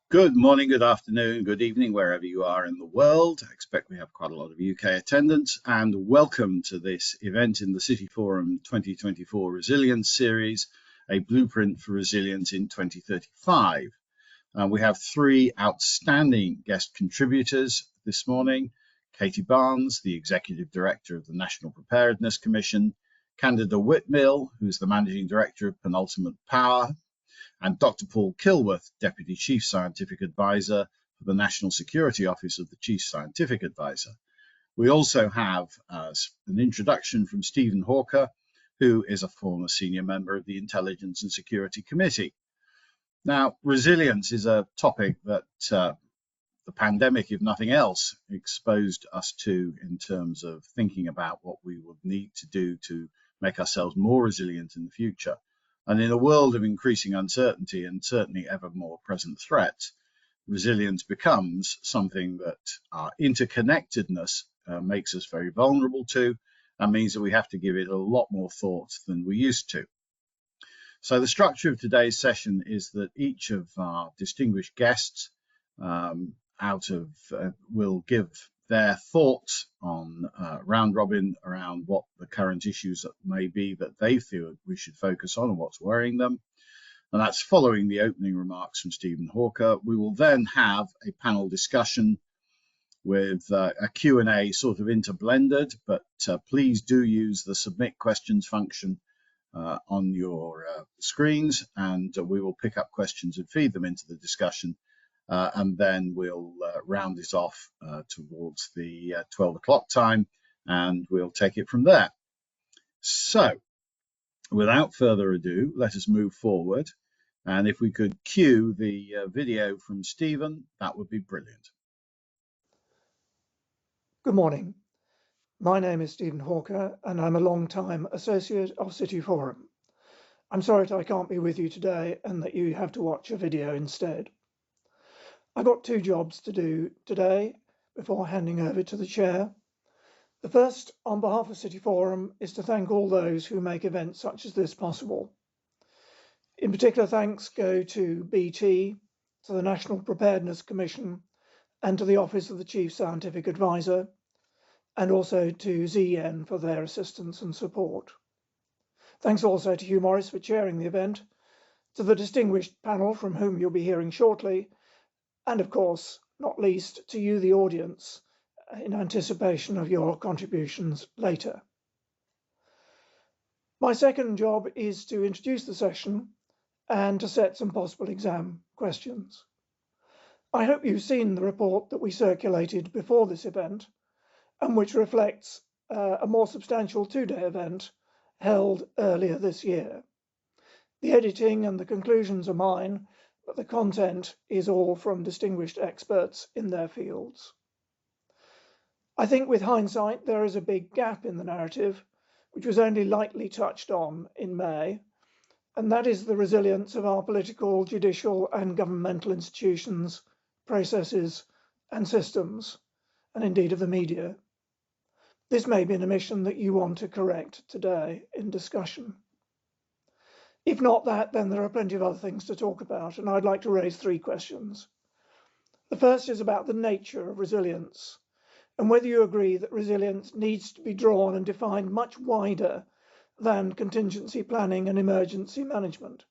Good morning, good afternoon, good evening, wherever you are in the world. I expect we have quite a lot of UK attendance, and welcome to this event in the Cityforum 2024 Resilience Series, a blueprint for resilience in 2035. We have three outstanding guest contributors this morning: Katie Barnes, the Executive Director of the National Preparedness Commission; Candida Whitmill, who's the Managing Director of Penultimate Power; and Dr. Paul Kilworth, Deputy Chief Scientific Advisor for the National Security Office of the Chief Scientific Advisor. We also have an introduction from Stephen Hawker, who is a former senior member of the Intelligence and Security Committee. Now, resilience is a topic that the pandemic, if nothing else, exposed us to in terms of thinking about what we would need to do to make ourselves more resilient in the future. And in a world of increasing uncertainty and certainly ever more present threats, resilience becomes something that our interconnectedness makes us very vulnerable to, and means that we have to give it a lot more thought than we used to. So the structure of today's session is that each of our distinguished guests will give their thoughts on round robin around what the current issues may be that they feel we should focus on and what's worrying them. And that's following the opening remarks from Stephen Hawker. We will then have a panel discussion with a Q&A sort of interblended, but please do use the submit questions function on your screens, and we will pick up questions and feed them into the discussion. And then we'll round this off towards the 12 o'clock time, and we'll take it from there. So, without further ado, let us move forward. And if we could cue the video from Stephen, that would be brilliant. Good morning. My name is Stephen Hawker, and I'm a long-time associate of Cityforum. I'm sorry that I can't be with you today and that you have to watch a video instead. I've got two jobs to do today before handing over to the chair. The first, on behalf of Cityforum, is to thank all those who make events such as this possible. In particular, thanks go to BT, to the National Preparedness Commission, and to the Office of the Chief Scientific Advisor, and also to ZN for their assistance and support. Thanks also to Hugh Morris for chairing the event, to the distinguished panel from whom you'll be hearing shortly, and of course, not least, to you, the audience, in anticipation of your contributions later. My second job is to introduce the session and to set some possible exam questions. I hope you've seen the report that we circulated before this event, and which reflects a more substantial two-day event held earlier this year. The editing and the conclusions are mine, but the content is all from distinguished experts in their fields. I think with hindsight, there is a big gap in the narrative, which was only lightly touched on in May, and that is the resilience of our political, judicial and governmental institutions, processes and systems, and indeed of the media. This may be an omission that you want to correct today in discussion. If not that, then there are plenty of other things to talk about, and I'd like to raise three questions. The first is about the nature of resilience, and whether you agree that resilience needs to be drawn and defined much wider than contingency planning and emergency management,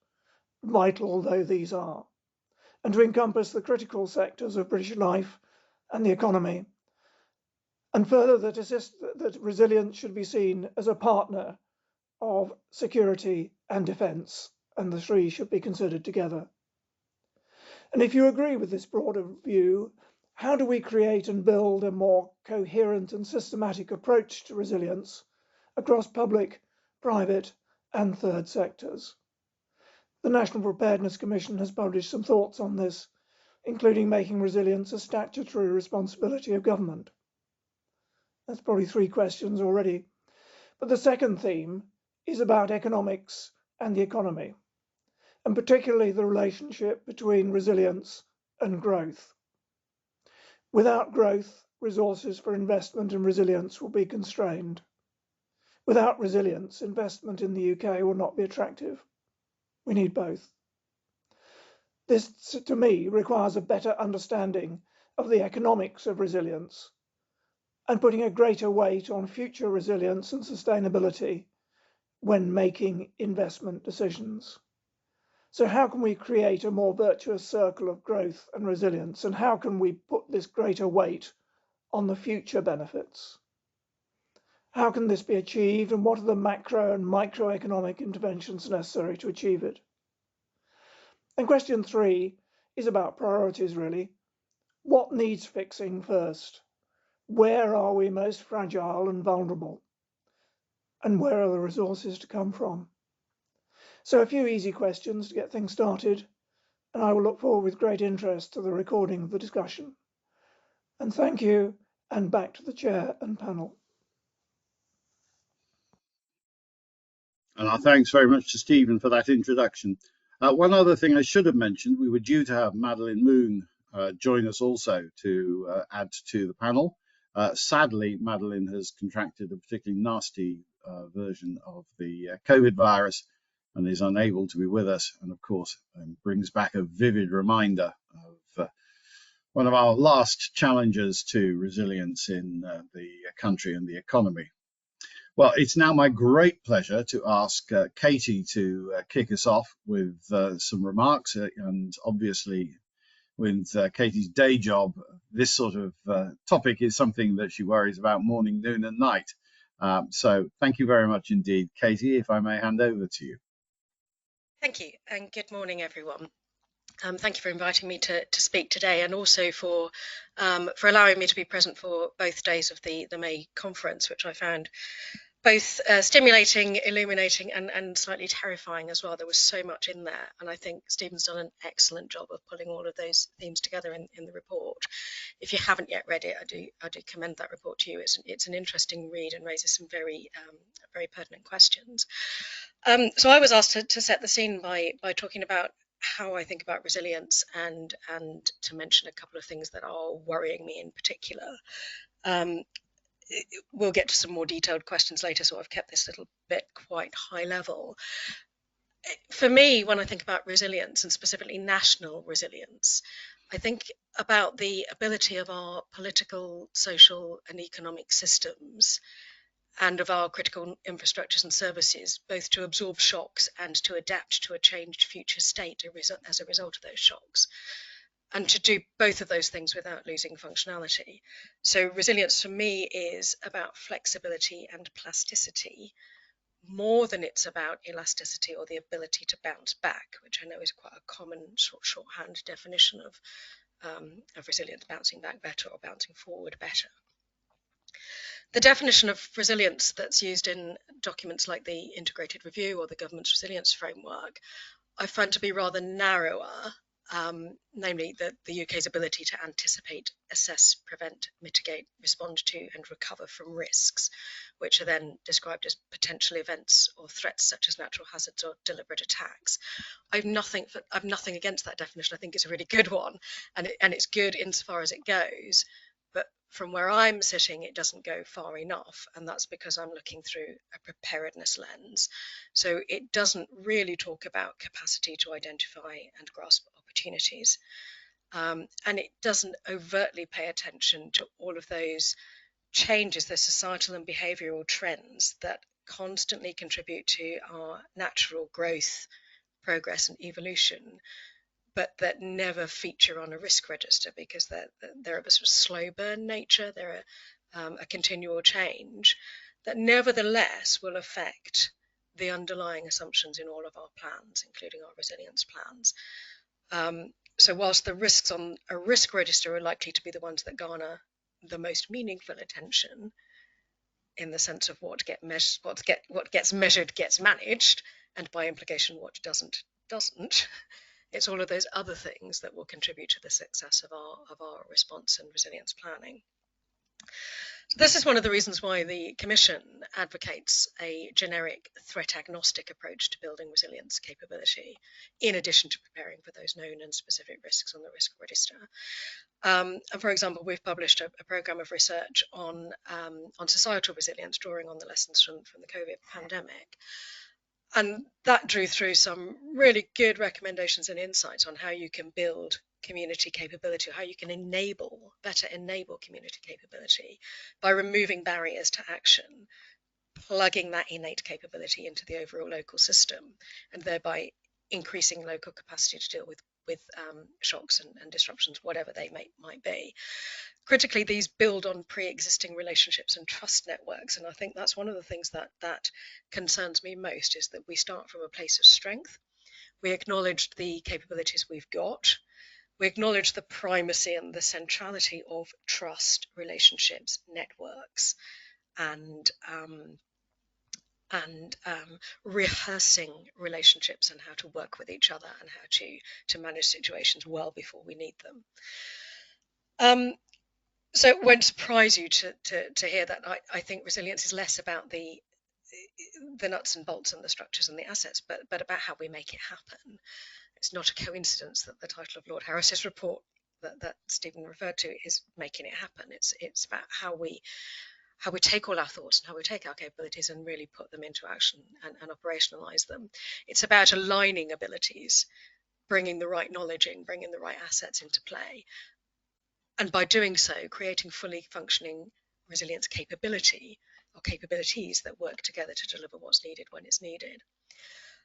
vital though these are, and to encompass the critical sectors of British life and the economy, and further that resilience should be seen as a partner of security and defence, and the three should be considered together. And if you agree with this broader view, how do we create and build a more coherent and systematic approach to resilience across public, private and third sectors? The National Preparedness Commission has published some thoughts on this, including making resilience a statutory responsibility of government. That's probably three questions already. But the second theme is about economics and the economy, and particularly the relationship between resilience and growth. Without growth, resources for investment and resilience will be constrained. Without resilience, investment in the UK will not be attractive. We need both. This, to me, requires a better understanding of the economics of resilience and putting a greater weight on future resilience and sustainability when making investment decisions. So how can we create a more virtuous circle of growth and resilience, and how can we put this greater weight on the future benefits? How can this be achieved, and what are the macro and microeconomic interventions necessary to achieve it? And question 3 is about priorities, really. What needs fixing first? Where are we most fragile and vulnerable? And where are the resources to come from? So a few easy questions to get things started, and I will look forward with great interest to the recording of the discussion. And thank you, and back to the chair and panel. And our thanks very much to Stephen for that introduction. One other thing I should have mentioned, we were due to have Madeleine Moon join us also to add to the panel. Sadly, Madeleine has contracted a particularly nasty version of the COVID virus and is unable to be with us, and of course brings back a vivid reminder of one of our last challenges to resilience in the country and the economy. Well, it's now my great pleasure to ask Katie to kick us off with some remarks, and obviously with Katie's day job, this sort of topic is something that she worries about morning, noon and night. So thank you very much indeed, Katie, if I may hand over to you. Thank you, and good morning, everyone. Thank you for inviting me to speak today, and also for allowing me to be present for both days of the May conference, which I found both stimulating, illuminating, and slightly terrifying as well. There was so much in there, and I think Stephen's done an excellent job of pulling all of those themes together in the report. If you haven't yet read it, I do commend that report to you. It's an interesting read and raises some very pertinent questions. So I was asked to set the scene by talking about how I think about resilience and to mention a couple of things that are worrying me in particular. We'll get to some more detailed questions later, so I've kept this little bit quite high level. For me, when I think about resilience, and specifically national resilience, I think about the ability of our political, social and economic systems and of our critical infrastructures and services, both to absorb shocks and to adapt to a changed future state as a result of those shocks, and to do both of those things without losing functionality. So resilience for me is about flexibility and plasticity, more than it's about elasticity or the ability to bounce back, which I know is quite a common shorthand definition of resilience: bouncing back better or bouncing forward better. The definition of resilience that's used in documents like the Integrated Review or the Government's Resilience Framework I find to be rather narrower, namely the UK's ability to anticipate, assess, prevent, mitigate, respond to and recover from risks, which are then described as potential events or threats such as natural hazards or deliberate attacks. I've nothing against that definition. I think it's a really good one, and it's good insofar as it goes. But from where I'm sitting, it doesn't go far enough, and that's because I'm looking through a preparedness lens. So it doesn't really talk about capacity to identify and grasp opportunities. And it doesn't overtly pay attention to all of those changes, the societal and behavioural trends that constantly contribute to our natural growth, progress and evolution, but that never feature on a risk register because they're of a sort of slow burn nature. They're a continual change that nevertheless will affect the underlying assumptions in all of our plans, including our resilience plans. So whilst the risks on a risk register are likely to be the ones that garner the most meaningful attention, in the sense of what gets measured gets managed, and by implication what doesn't. It's all of those other things that will contribute to the success of our response and resilience planning. So this is one of the reasons why the Commission advocates a generic threat agnostic approach to building resilience capability, in addition to preparing for those known and specific risks on the risk register. And for example, we've published a programme of research on societal resilience, drawing on the lessons from the COVID pandemic. And that drew through some really good recommendations and insights on how you can build community capability, or how you can better enable community capability by removing barriers to action, plugging that innate capability into the overall local system, and thereby increasing local capacity to deal with shocks and disruptions, whatever they might be. Critically, these build on pre-existing relationships and trust networks, and I think that's one of the things that concerns me most, is that we start from a place of strength. We acknowledge the capabilities we've got. We acknowledge the primacy and the centrality of trust, relationships, networks, and rehearsing relationships and how to work with each other and how to manage situations well before we need them. So it won't surprise you to hear that I think resilience is less about the nuts and bolts and the structures and the assets, but about how we make it happen. It's not a coincidence that the title of Lord Harris's report that Stephen referred to is Making It Happen. It's about how we take all our thoughts and how we take our capabilities and really put them into action and operationalize them. It's about aligning abilities, bringing the right knowledge in, bringing the right assets into play, and by doing so, creating fully functioning resilience capability, or capabilities that work together to deliver what's needed when it's needed.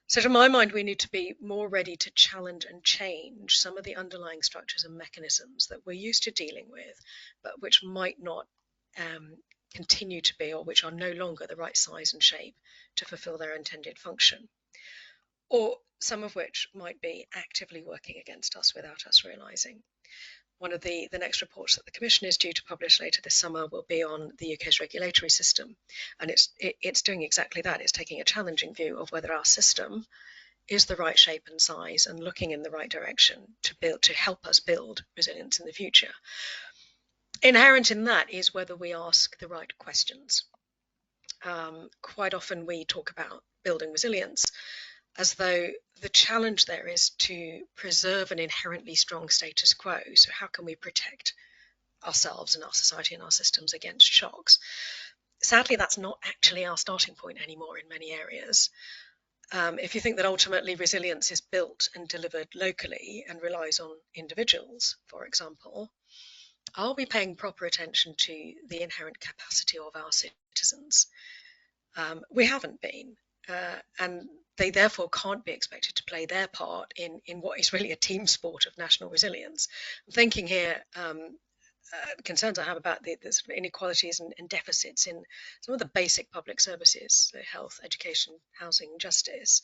So to my mind, we need to be more ready to challenge and change some of the underlying structures and mechanisms that we're used to dealing with, but which might not continue to be, or which are no longer the right size and shape to fulfill their intended function, or some of which might be actively working against us without us realizing. One of the next reports that the Commission is due to publish later this summer will be on the UK's regulatory system, and it's doing exactly that. It's taking a challenging view of whether our system is the right shape and size and looking in the right direction to help us build resilience in the future. Inherent in that is whether we ask the right questions. Quite often we talk about building resilience as though the challenge there is to preserve an inherently strong status quo. So how can we protect ourselves and our society and our systems against shocks? Sadly, that's not actually our starting point anymore in many areas. If you think that ultimately resilience is built and delivered locally and relies on individuals, for example, are we paying proper attention to the inherent capacity of our citizens? We haven't been. And they therefore can't be expected to play their part in what is really a team sport of national resilience. I'm thinking here, concerns I have about the sort of inequalities and deficits in some of the basic public services, so health, education, housing, justice.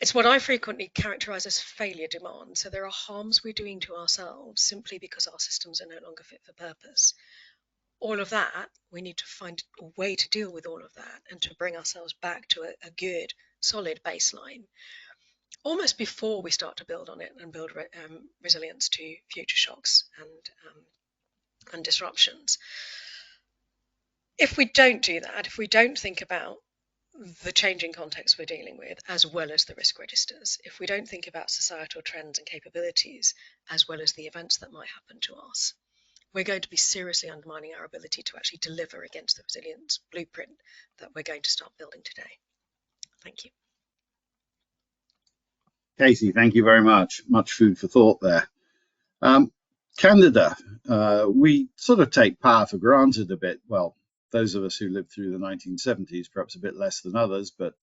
It's what I frequently characterize as failure demand. So there are harms we're doing to ourselves simply because our systems are no longer fit for purpose. All of that, we need to find a way to deal with all of that and to bring ourselves back to a good, solid baseline, almost before we start to build on it and build resilience to future shocks and disruptions. If we don't do that, if we don't think about the changing context we're dealing with, as well as the risk registers, if we don't think about societal trends and capabilities, as well as the events that might happen to us, we're going to be seriously undermining our ability to actually deliver against the resilience blueprint that we're going to start building today. Thank you. Katie, thank you very much. Much food for thought there. Canada, we sort of take power for granted a bit. Well, those of us who lived through the 1970s, perhaps a bit less than others, but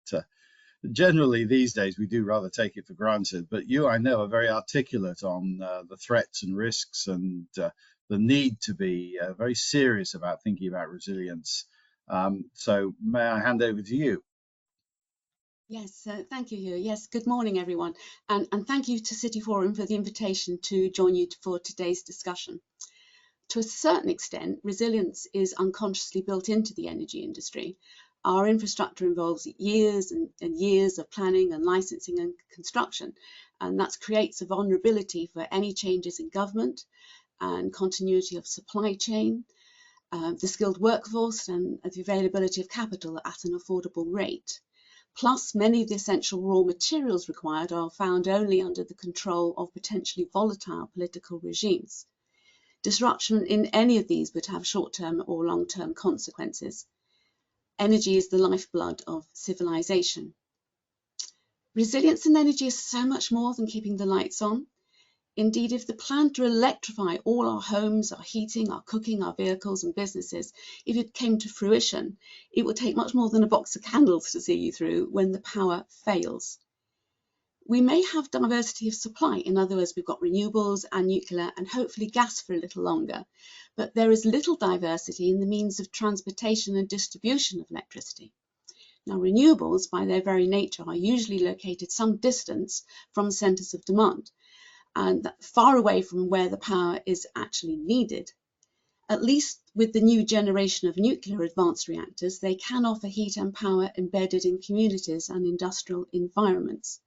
generally these days we do rather take it for granted. But you, I know, are very articulate on the threats and risks and the need to be very serious about thinking about resilience. So may I hand over to you? Yes, thank you, Hugh. Yes, good morning, everyone. And thank you to Cityforum for the invitation to join you for today's discussion. To a certain extent, resilience is unconsciously built into the energy industry. Our infrastructure involves years and years of planning and licensing and construction, and that creates a vulnerability for any changes in government and continuity of supply chain, the skilled workforce and the availability of capital at an affordable rate. Plus, many of the essential raw materials required are found only under the control of potentially volatile political regimes. Disruption in any of these would have short-term or long-term consequences. Energy is the lifeblood of civilization, Resilience in energy is so much more than keeping the lights on. Indeed, if the plan to electrify all our homes, our heating, our cooking, our vehicles and businesses, if it came to fruition, it would take much more than a box of candles to see you through when the power fails. We may have diversity of supply. In other words, we've got renewables and nuclear and hopefully gas for a little longer. But there is little diversity in the means of transportation and distribution of electricity. Now, renewables, by their very nature, are usually located some distance from centres of demand and far away from where the power is actually needed. At least with the new generation of nuclear advanced reactors, they can offer heat and power embedded in communities and industrial environments.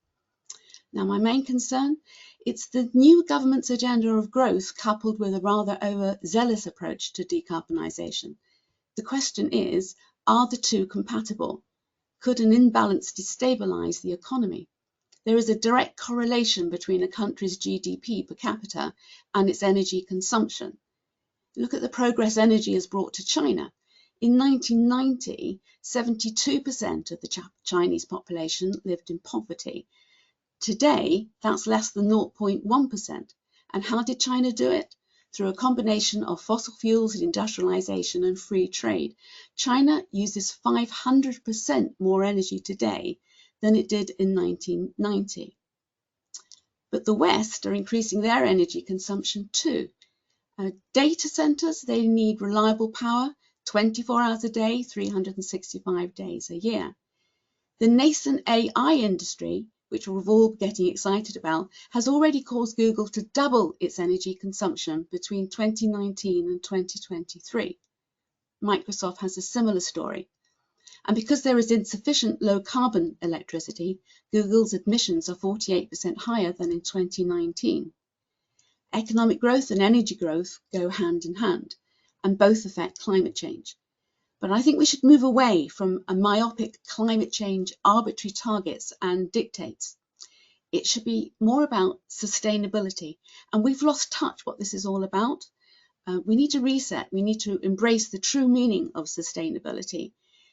Now, my main concern, it's the new government's agenda of growth coupled with a rather overzealous approach to decarbonisation. The question is, are the two compatible? Could an imbalance destabilise the economy? There is a direct correlation between a country's GDP per capita and its energy consumption. Look at the progress energy has brought to China. In 1990, 72% of the Chinese population lived in poverty. Today, that's less than 0.1%. And how did China do it? Through a combination of fossil fuels, industrialization, and free trade. China uses 500% more energy today than it did in 1990. But the West are increasing their energy consumption too. Data centers, they need reliable power 24 hours a day, 365 days a year. The nascent AI industry, which we're all getting excited about, has already caused Google to double its energy consumption between 2019 and 2023. Microsoft has a similar story. And because there is insufficient low-carbon electricity, Google's emissions are 48% higher than in 2019. Economic growth and energy growth go hand in hand, and both affect climate change. But I think we should move away from a myopic climate change arbitrary targets and dictates. It should be more about sustainability. And we've lost touch what this is all about. We need to reset. We need to embrace the true meaning of sustainability,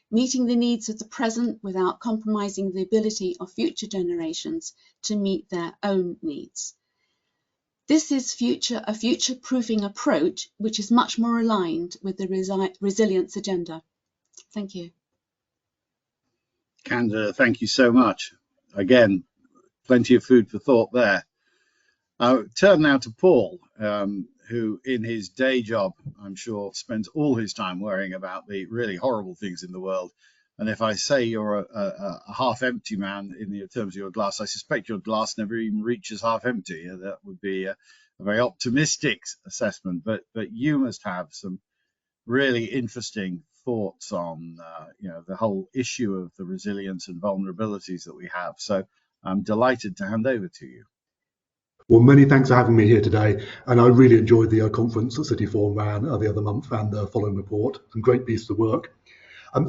meeting the needs of the present without compromising the ability of future generations to meet their own needs. This is a future-proofing approach, which is much more aligned with the resilience agenda. Thank you. Candida, thank you so much. Again, plenty of food for thought there. I'll turn now to Paul, who in his day job, I'm sure, spends all his time worrying about the really horrible things in the world. And if I say you're a half-empty man in the terms of your glass, I suspect your glass never even reaches half-empty. That would be a very optimistic assessment. But you must have some really interesting thoughts on the whole issue of the resilience and vulnerabilities that we have. So I'm delighted to hand over to you. Well, many thanks for having me here today, and I really enjoyed the conference that Cityforum ran the other month and the following report. Some great pieces of work.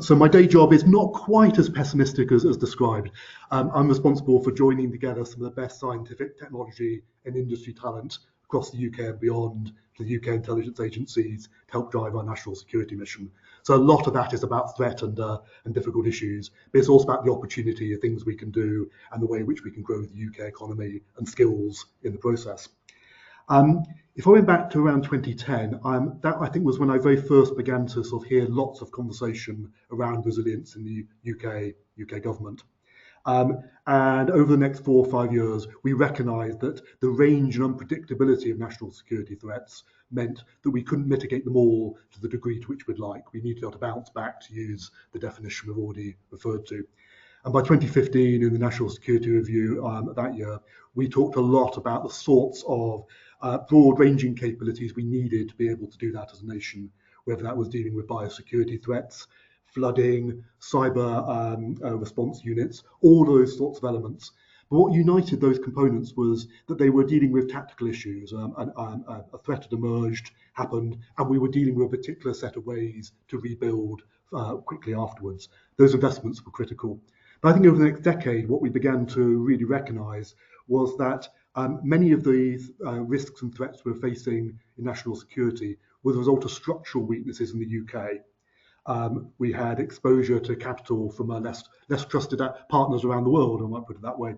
So my day job is not quite as pessimistic as described. I'm responsible for joining together some of the best scientific, technology and industry talent across the UK and beyond to the UK intelligence agencies to help drive our national security mission. So a lot of that is about threat and difficult issues, but it's also about the opportunity of things we can do and the way in which we can grow the UK economy and skills in the process. If I went back to around 2010, that I think was when I very first began to sort of hear lots of conversation around resilience in the UK government. And over the next 4 or 5 years, we recognised that the range and unpredictability of national security threats meant that we couldn't mitigate them all to the degree to which we'd like. We needed to be able to bounce back, to use the definition we've already referred to. And by 2015, in the National Security Review that year, we talked a lot about the sorts of broad-ranging capabilities we needed to be able to do that as a nation, whether that was dealing with biosecurity threats, flooding, cyber response units, all those sorts of elements. But what united those components was that they were dealing with tactical issues. A threat had emerged, happened, and we were dealing with a particular set of ways to rebuild quickly afterwards. Those investments were critical. But I think over the next decade, what we began to really recognise was that many of these risks and threats we're facing in national security were the result of structural weaknesses in the UK. We had exposure to capital from less trusted partners around the world, I might put it that way.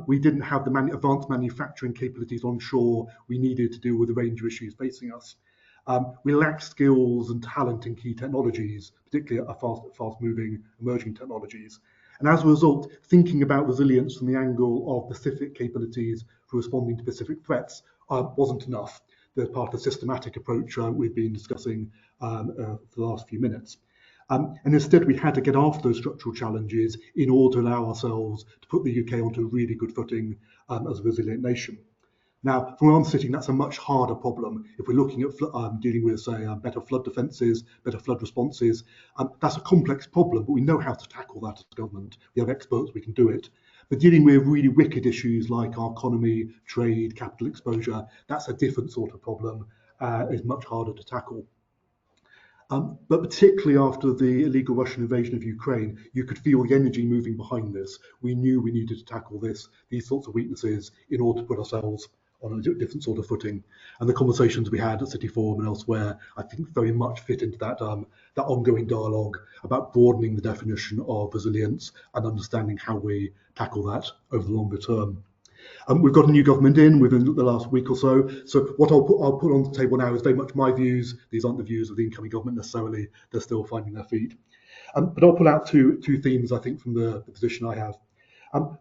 We didn't have the advanced manufacturing capabilities onshore we needed to deal with a range of issues facing us. We lacked skills and talent in key technologies, particularly fast-moving emerging technologies. And as a result, thinking about resilience from the angle of Pacific capabilities for responding to Pacific threats wasn't enough. There's part of the systematic approach we've been discussing for the last few minutes. And instead, we had to get after those structural challenges in order to allow ourselves to put the UK onto a really good footing as a resilient nation. Now, from where I'm sitting, that's a much harder problem. If we're looking at dealing with, say, better flood defences, better flood responses, that's a complex problem, but we know how to tackle that as government. We have experts, we can do it. But dealing with really wicked issues like our economy, trade, capital exposure, that's a different sort of problem, is much harder to tackle. But particularly after the illegal Russian invasion of Ukraine, you could feel the energy moving behind this. We knew we needed to tackle these sorts of weaknesses in order to put ourselves on a different sort of footing. And the conversations we had at Cityforum and elsewhere, I think very much fit into that ongoing dialogue about broadening the definition of resilience and understanding how we tackle that over the longer term. We've got a new government in within the last week or so. So what I'll put on the table now is very much my views. These aren't the views of the incoming government necessarily. They're still finding their feet. But I'll pull out two themes, I think, from the position I have.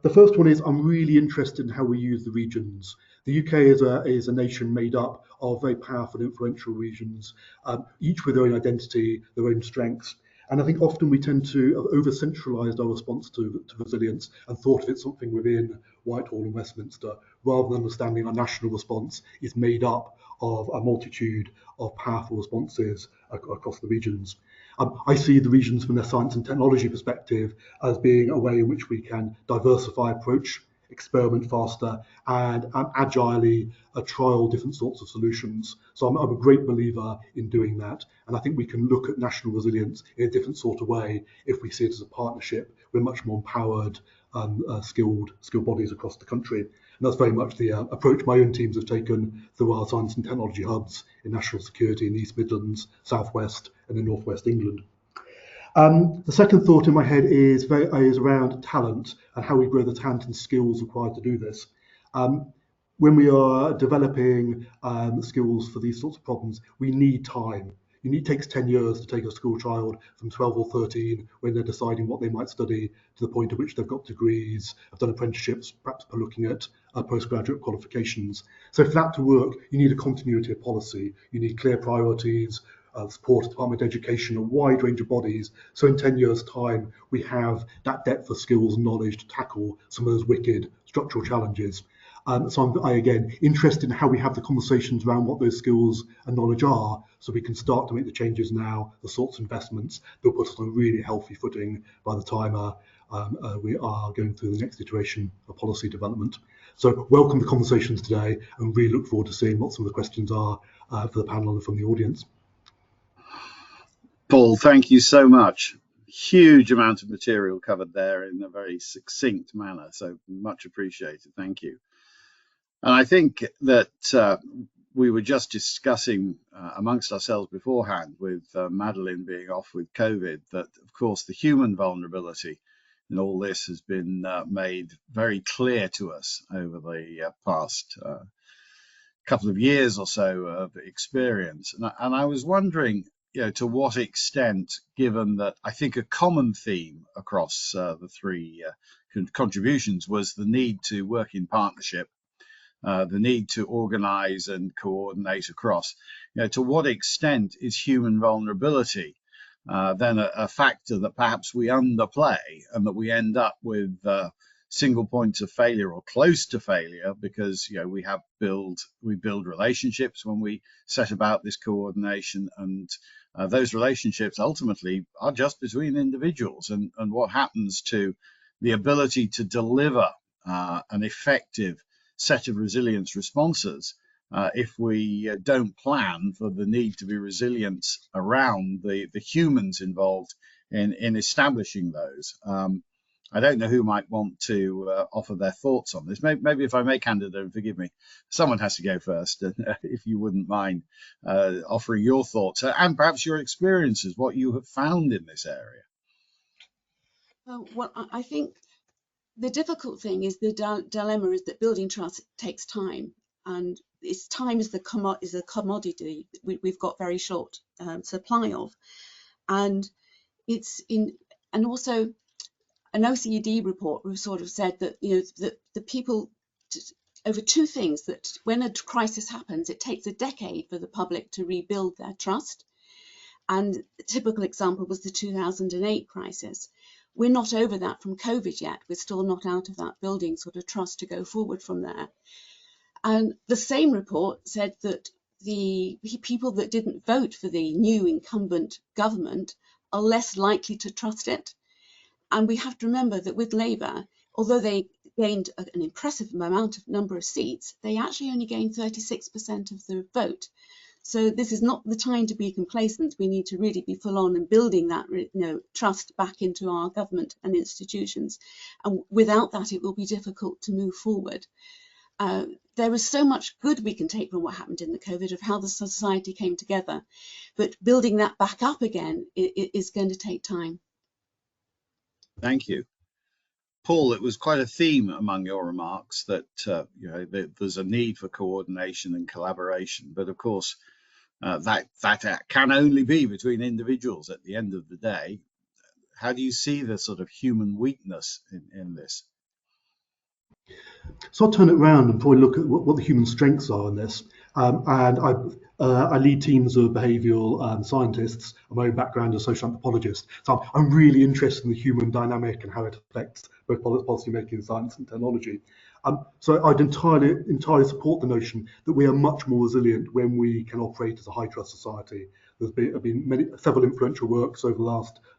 The first one is I'm really interested in how we use the regions. The UK is a nation made up of very powerful, influential regions, each with their own identity, their own strengths. And I think often we tend to have over-centralised our response to resilience and thought of it something within Whitehall and Westminster, rather than understanding our national response is made up of a multitude of powerful responses across the regions. I see the regions from their science and technology perspective as being a way in which we can diversify approach, experiment faster, and agilely trial different sorts of solutions. So I'm a great believer in doing that. And I think we can look at national resilience in a different sort of way if we see it as a partnership with much more empowered, skilled bodies across the country. And that's very much the approach my own teams have taken through our science and technology hubs in national security in the East Midlands, South West, and in North West England. The second thought in my head is around talent and how we grow the talent and skills required to do this. When we are developing skills for these sorts of problems, we need time. It takes 10 years to take a school child from 12 or 13 when they're deciding what they might study to the point at which they've got degrees, have done apprenticeships, perhaps looking at postgraduate qualifications. So for that to work, you need a continuity of policy. You need clear priorities, support of Department of Education, a wide range of bodies. So in 10 years' time, we have that depth of skills and knowledge to tackle some of those wicked structural challenges. So I'm, again, interested in how we have the conversations around what those skills and knowledge are, so we can start to make the changes now, the sorts of investments that will put us on a really healthy footing by the time we are going through the next iteration of policy development. So welcome the conversations today, and really look forward to seeing what some of the questions are for the panel and from the audience. Paul, thank you so much. Huge amount of material covered there in a very succinct manner, so much appreciated. Thank you. And I think that we were just discussing amongst ourselves beforehand with Madeline being off with COVID, that of course the human vulnerability in all this has been made very clear to us over the past couple of years or so of experience. And I was wondering, to what extent, given that I think a common theme across the three contributions was the need to work in partnership, the need to organize and coordinate across, to what extent is human vulnerability then a factor that perhaps we underplay, and that we end up with single points of failure or close to failure because we build relationships when we set about this coordination, and those relationships ultimately are just between individuals, and what happens to the ability to deliver an effective set of resilience responses if we don't plan for the need to be resilient around the humans involved in establishing those. I don't know who might want to offer their thoughts on this. Maybe if I may, Candida, and forgive me, someone has to go first, if you wouldn't mind offering your thoughts and perhaps your experiences, what you have found in this area. Well, I think the difficult thing is the dilemma is that building trust takes time, and time is a commodity we've got very short supply of, and and also an OECD report sort of said that that the people over two things, that when a crisis happens, it takes a decade for the public to rebuild their trust. And a typical example was the 2008 crisis. We're not over that from COVID yet. We're still not out of that building sort of trust to go forward from there. And the same report said that the people that didn't vote for the new incumbent government are less likely to trust it. And we have to remember that with Labour, although they gained an impressive number of seats, they actually only gained 36% of the vote. So this is not the time to be complacent. We need to really be full on in building that trust back into our government and institutions. And without that, it will be difficult to move forward. There is so much good we can take from what happened in the COVID, of how the society came together. But building that back up again is going to take time. Thank you. Paul, it was quite a theme among your remarks that there's a need for coordination and collaboration, but of course that can only be between individuals at the end of the day. How do you see the sort of human weakness in this? So I'll turn it around and probably look at what the human strengths are in this. And I lead teams of behavioural scientists. My own background as a social anthropologist. So I'm really interested in the human dynamic and how it affects both policy making, science and technology. So I'd entirely support the notion that we are much more resilient when we can operate as a high trust society. There's been several influential works over the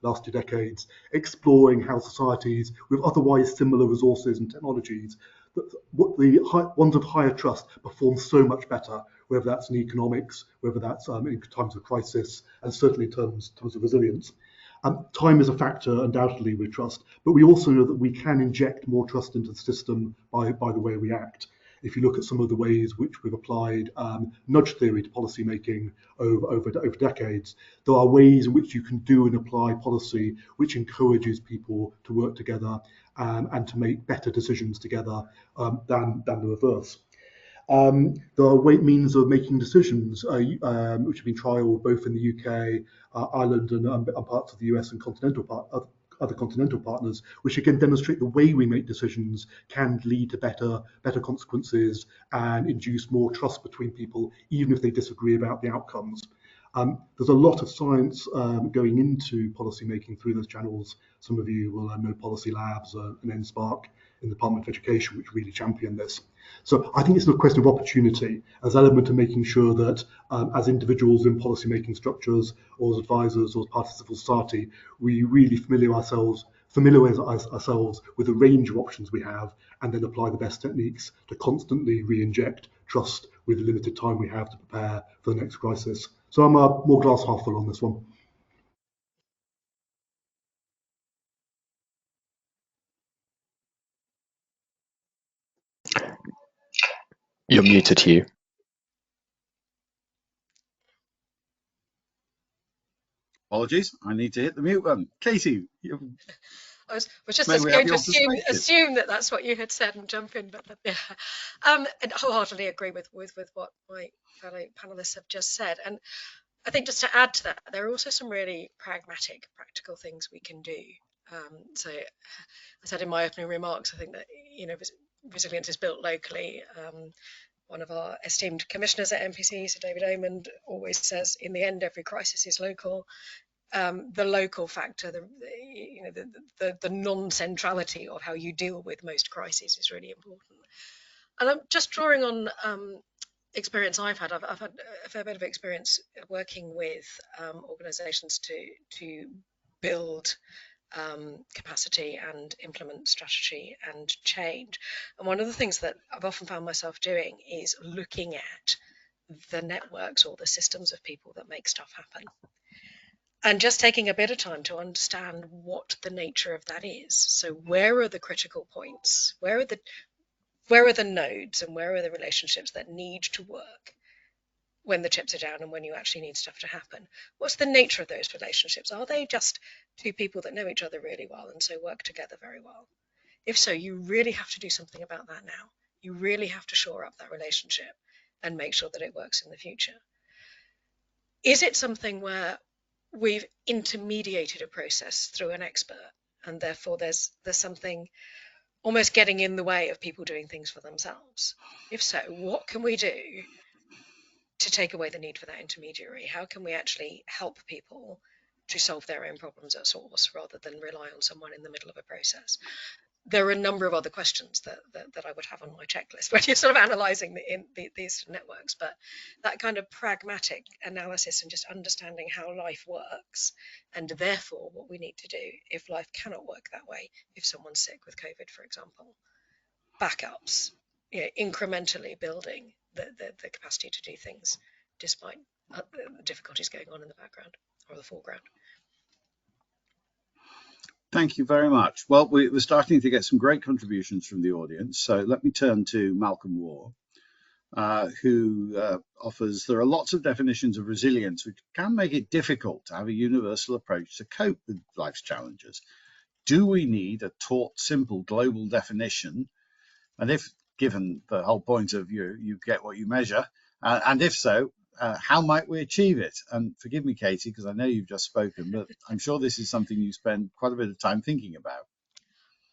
last 2 decades exploring how societies with otherwise similar resources and technologies, the ones of higher trust perform so much better, whether that's in economics, whether that's in times of crisis, and certainly in terms of resilience. Time is a factor, undoubtedly, with trust, but we also know that we can inject more trust into the system by the way we act. If you look at some of the ways which we've applied nudge theory to policy making over decades, there are ways in which you can do and apply policy which encourages people to work together and to make better decisions together than the reverse. There are means of making decisions which have been trialled both in the UK, Ireland, and parts of the US and other continental partners, which again demonstrate the way we make decisions can lead to better consequences and induce more trust between people, even if they disagree about the outcomes. There's a lot of science going into policy making through those channels. Some of you will know Policy Labs and NSPARC in the Department of Education, which really champion this. So I think it's a question of opportunity as an element of making sure that as individuals in policy making structures or as advisors or as part of civil society, we really familiarise ourselves with the range of options we have and then apply the best techniques to constantly re-inject trust with the limited time we have to prepare for the next crisis. So I'm more glass half full on this one. You're muted, Hugh. Apologies, I need to hit the mute button. Katie, I was just going to assume that that's what you had said and jump in, but yeah, and wholeheartedly agree with what my fellow panelists have just said. And I think just to add to that, there are also some really practical things we can do. So I said in my opening remarks, I think that resilience is built locally. One of our esteemed commissioners at MPC, Sir David Omond, always says, in the end, every crisis is local. The local factor, the non-centrality of how you deal with most crises is really important. And I'm just drawing on experience I've had. I've had a fair bit of experience working with organisations to build capacity and implement strategy and change. And one of the things that I've often found myself doing is looking at the networks or the systems of people that make stuff happen. And just taking a bit of time to understand what the nature of that is. So where are the critical points? Where are the nodes and where are the relationships that need to work when the chips are down and when you actually need stuff to happen? What's the nature of those relationships? Are they just two people that know each other really well and so work together very well? If so, you really have to do something about that now. You really have to shore up that relationship and make sure that it works in the future. Is it something where we've intermediated a process through an expert and therefore there's something almost getting in the way of people doing things for themselves? If so, what can we do to take away the need for that intermediary? How can we actually help people to solve their own problems at source rather than rely on someone in the middle of a process? There are a number of other questions that I would have on my checklist when you're sort of analysing these networks, but that kind of pragmatic analysis and just understanding how life works and therefore what we need to do if life cannot work that way, if someone's sick with COVID, for example. Backups, incrementally building the capacity to do things despite the difficulties going on in the background or the foreground. Thank you very much. Well, we're starting to get some great contributions from the audience. So let me turn to Malcolm Waugh, who offers, there are lots of definitions of resilience which can make it difficult to have a universal approach to cope with life's challenges. Do we need a taught, simple global definition? And if, given the whole point of you get what you measure, and if so, how might we achieve it? And forgive me, Katie, because I know you've just spoken, but I'm sure this is something you spend quite a bit of time thinking about.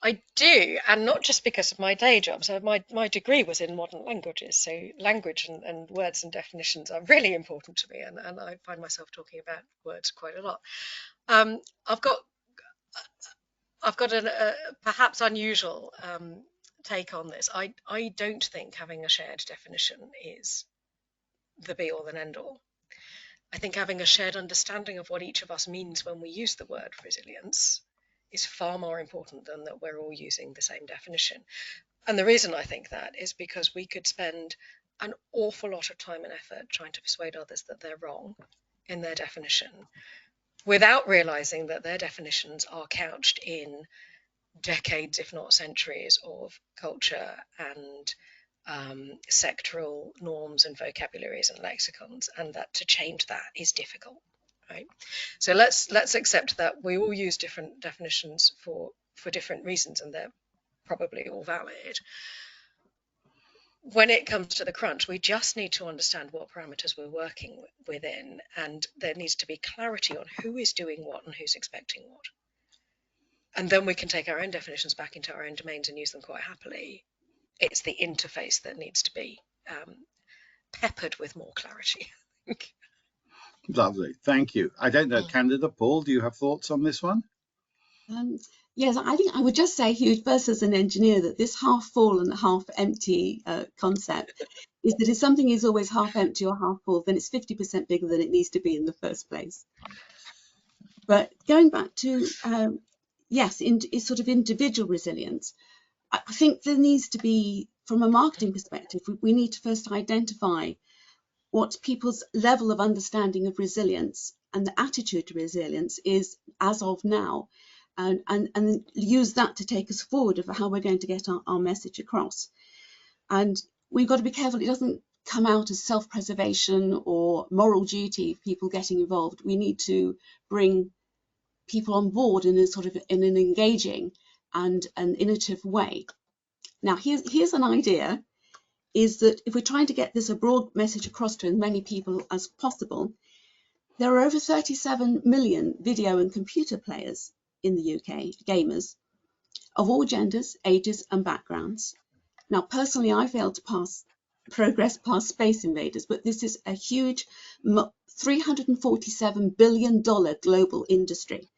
I do, and not just because of my day job. So my degree was in modern languages, so language and words and definitions are really important to me, and I find myself talking about words quite a lot. I've got a perhaps unusual take on this. I don't think having a shared definition is the be-all and end-all. I think having a shared understanding of what each of us means when we use the word resilience is far more important than that we're all using the same definition. And the reason I think that is because we could spend an awful lot of time and effort trying to persuade others that they're wrong in their definition without realizing that their definitions are couched in decades, if not centuries, of culture and sectoral norms and vocabularies and lexicons, and that to change that is difficult, right? So let's accept that we all use different definitions for different reasons, and they're probably all valid. When it comes to the crunch, we just need to understand what parameters we're working within, and there needs to be clarity on who is doing what and who's expecting what. And then we can take our own definitions back into our own domains and use them quite happily. It's the interface that needs to be peppered with more clarity. Lovely, thank you. I don't know, Candida, Paul, do you have thoughts on this one? Yes, I think I would just say, Hugh, first as an engineer, that this half full and half empty concept is that if something is always half empty or half full, then it's 50% bigger than it needs to be in the first place. But going back to, yes, it's sort of individual resilience. I think there needs to be, from a marketing perspective, we need to first identify what people's level of understanding of resilience and the attitude to resilience is as of now, and use that to take us forward of how we're going to get our message across. And we've got to be careful it doesn't come out as self-preservation or moral duty, people getting involved. We need to bring people on board in an engaging and an innovative way. Now, here's an idea, is that if we're trying to get this a broad message across to as many people as possible, there are over 37 million video and computer players in the UK, gamers, of all genders, ages and backgrounds. Now, personally, I failed to progress past Space Invaders, but this is a huge $347 billion global industry.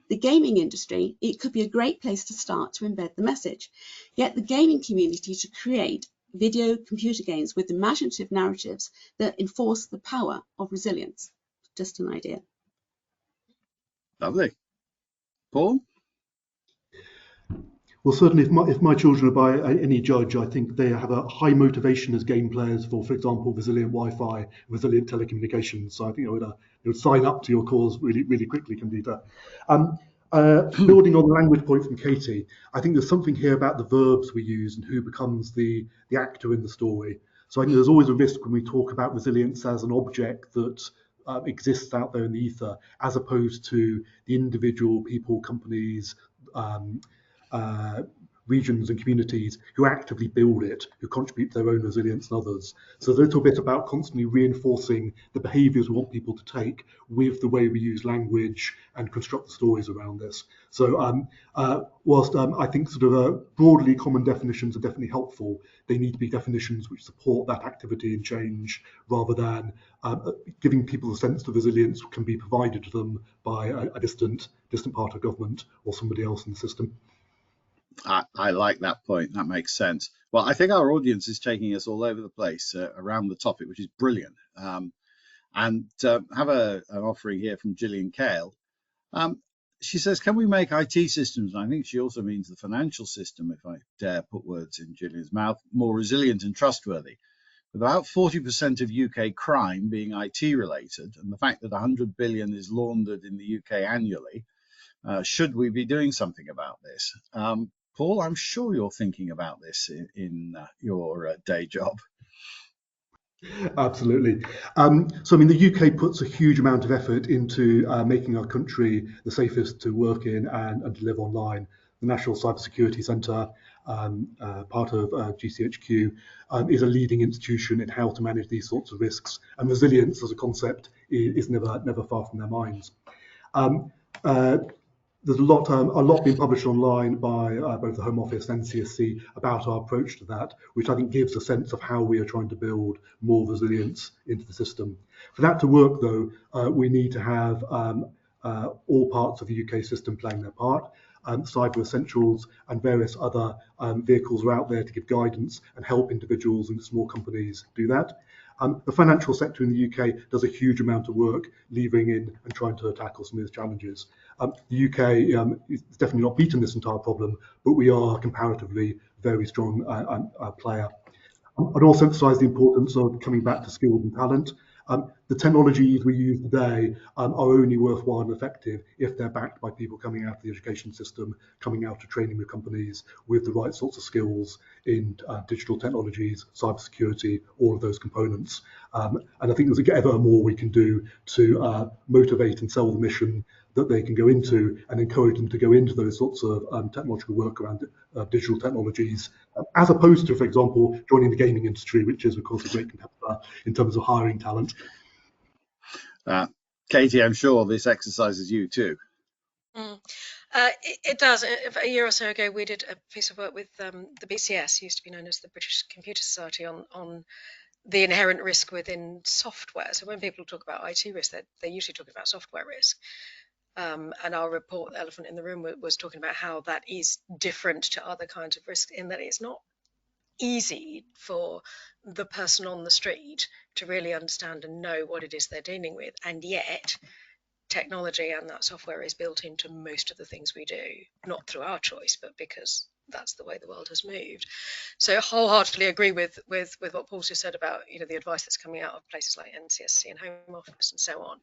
The gaming industry, it could be a great place to start to embed the message. Get the gaming community to create video computer games with imaginative narratives that enforce the power of resilience. Just an idea. Lovely. Paul? Well, certainly, if my children are by any judge, I think they have a high motivation as game players for example, resilient Wi-Fi, resilient telecommunications. So I think I would sign up to your cause really quickly, Candida. Building on the language point from Katie, I think there's something here about the verbs we use and who becomes the actor in the story. So I think there's always a risk when we talk about resilience as an object that exists out there in the ether, as opposed to the individual people, companies, regions and communities who actively build it, who contribute their own resilience and others. So a little bit about constantly reinforcing the behaviours we want people to take with the way we use language and construct the stories around this. So whilst I think sort of broadly common definitions are definitely helpful, they need to be definitions which support that activity and change, rather than giving people a sense that resilience can be provided to them by a distant part of government or somebody else in the system. I like that point. That makes sense. Well, I think our audience is taking us all over the place around the topic, which is brilliant. And have an offering here from Gillian Kale. She says, can we make IT systems, and I think she also means the financial system, if I dare put words in Gillian's mouth, more resilient and trustworthy? With about 40% of UK crime being IT related, and the fact that 100 billion is laundered in the UK annually, should we be doing something about this? Paul, I'm sure you're thinking about this in your day job. Absolutely. So, I mean, the UK puts a huge amount of effort into making our country the safest to work in and to live online. The National Cybersecurity Centre, part of GCHQ, is a leading institution in how to manage these sorts of risks. And resilience as a concept is never far from their minds. There's a lot being published online by both the Home Office and CSC about our approach to that, which I think gives a sense of how we are trying to build more resilience into the system. For that to work, though, we need to have all parts of the UK system playing their part. Cyber Essentials and various other vehicles are out there to give guidance and help individuals and small companies do that. The financial sector in the UK does a huge amount of work leaving in and trying to tackle some of these challenges. The UK is definitely not beaten this entire problem, but we are comparatively very strong player. I'd also emphasise the importance of coming back to skills and talent. The technologies we use today are only worthwhile and effective if they're backed by people coming out of the education system, coming out of training with companies with the right sorts of skills in digital technologies, cybersecurity, all of those components. And I think there's ever more we can do to motivate and sell the mission that they can go into and encourage them to go into those sorts of technological work around digital technologies, as opposed to, for example, joining the gaming industry, which is, of course, a great competitor in terms of hiring talent. Katie, I'm sure this exercises you too. It does. A year or so ago, we did a piece of work with the BCS, used to be known as the British Computer Society, on the inherent risk within software. So when people talk about IT risk, they're usually talking about software risk. And our report, the Elephant in the Room, was talking about how that is different to other kinds of risk, in that it's not easy for the person on the street to really understand and know what it is they're dealing with. And yet, technology and that software is built into most of the things we do, not through our choice, but because that's the way the world has moved. So wholeheartedly agree with what Paul just said about the advice that's coming out of places like NCSC and Home Office and so on,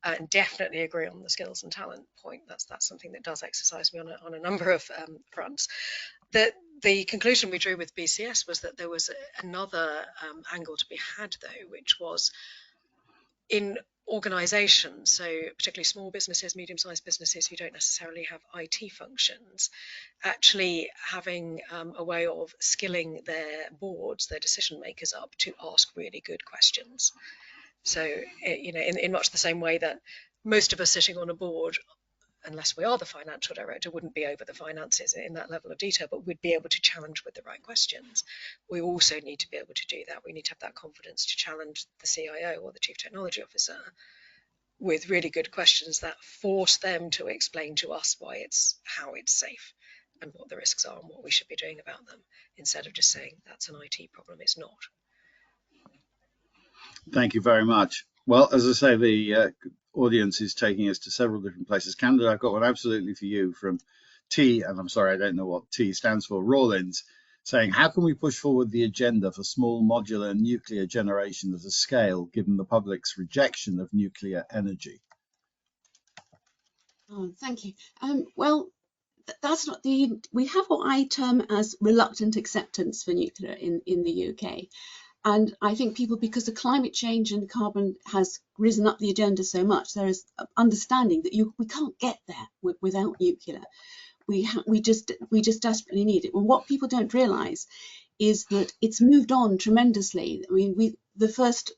and definitely agree on the skills and talent point. That's something that does exercise me on a number of fronts. The conclusion we drew with BCS was that there was another angle to be had, though, which was in organisations, so particularly small businesses, medium-sized businesses who don't necessarily have IT functions, actually having a way of skilling their boards, their decision makers up to ask really good questions. So, in much the same way that most of us sitting on a board, unless we are the financial director, wouldn't be over the finances in that level of detail, but we'd be able to challenge with the right questions. We also need to be able to do that. We need to have that confidence to challenge the CIO or the Chief Technology Officer with really good questions that force them to explain to us how it's safe and what the risks are and what we should be doing about them, instead of just saying that's an IT problem. It's not. Thank you very much. Well, as I say, the audience is taking us to several different places. Candida, I've got one absolutely for you from T, and I'm sorry, I don't know what T stands for, Rawlins, saying, how can we push forward the agenda for small modular nuclear generation at a scale, given the public's rejection of nuclear energy? Oh, thank you. Well, that's not we have what I term as reluctant acceptance for nuclear in the UK. And I think people, because the climate change and carbon has risen up the agenda so much, there is understanding that we can't get there without nuclear. We just desperately need it. And what people don't realise is that it's moved on tremendously. I mean, the first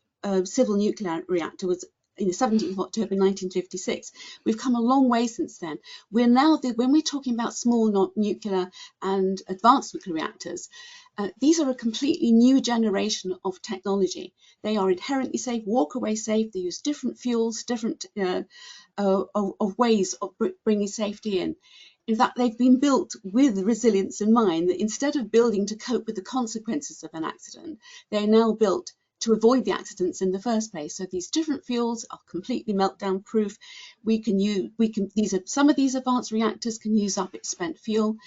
civil nuclear reactor was in the 17th of October 1956. We've come a long way since then. We're now, when we're talking about small nuclear and advanced nuclear reactors, these are a completely new generation of technology. They are inherently safe, walk-away safe. They use different fuels, different of ways of bringing safety in. In fact, they've been built with resilience in mind, that instead of building to cope with the consequences of an accident, they're now built to avoid the accidents in the first place. So these different fuels are completely meltdown proof. Some of these advanced reactors can use up its spent fuel.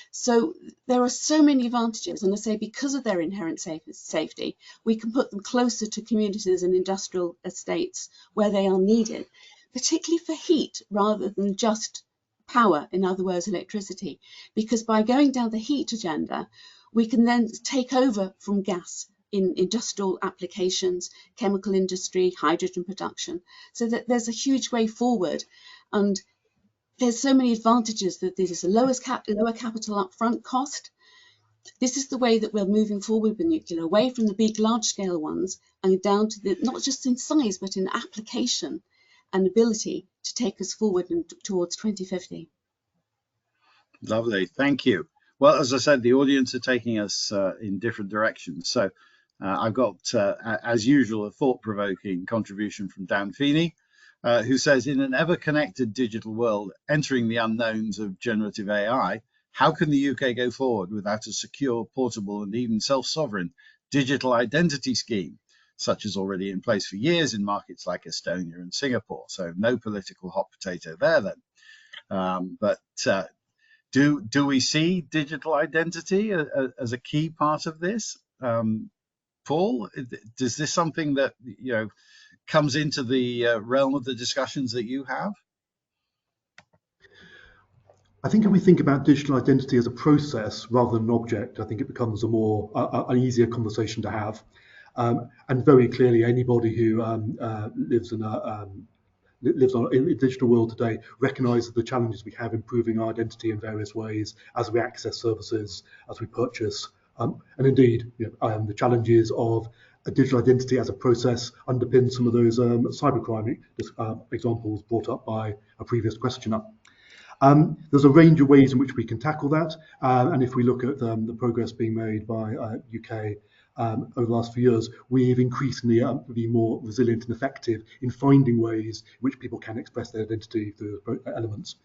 So there are so many advantages, and I say because of their inherent safety, we can put them closer to communities and industrial estates where they are needed, particularly for heat rather than just power, in other words, electricity, because by going down the heat agenda, we can then take over from gas in industrial applications, chemical industry, hydrogen production, so that there's a huge way forward. And there's so many advantages that this is a lower capital upfront cost. This is the way that we're moving forward with nuclear, away from the big large scale ones and down to not just in size, but in application and ability to take us forward towards 2050. Lovely, thank you. Well, as I said, the audience are taking us in different directions. So I've got, as usual, a thought-provoking contribution from Dan Feeney, who says, in an ever-connected digital world, entering the unknowns of generative AI, how can the UK go forward without a secure, portable, and even self-sovereign digital identity scheme, such as already in place for years in markets like Estonia and Singapore? So no political hot potato there then. But do we see digital identity as a key part of this? Paul, is this something that comes into the realm of the discussions that you have? I think if we think about digital identity as a process rather than an object, I think it becomes an easier conversation to have. And very clearly, anybody who lives in a digital world today recognises the challenges we have improving our identity in various ways as we access services, as we purchase. And indeed, the challenges of a digital identity as a process underpin some of those cybercrime examples brought up by a previous questioner. There's a range of ways in which we can tackle that. And if we look at the progress being made by UK over the last few years, we've increasingly been more resilient and effective in finding ways in which people can express their identity through elements.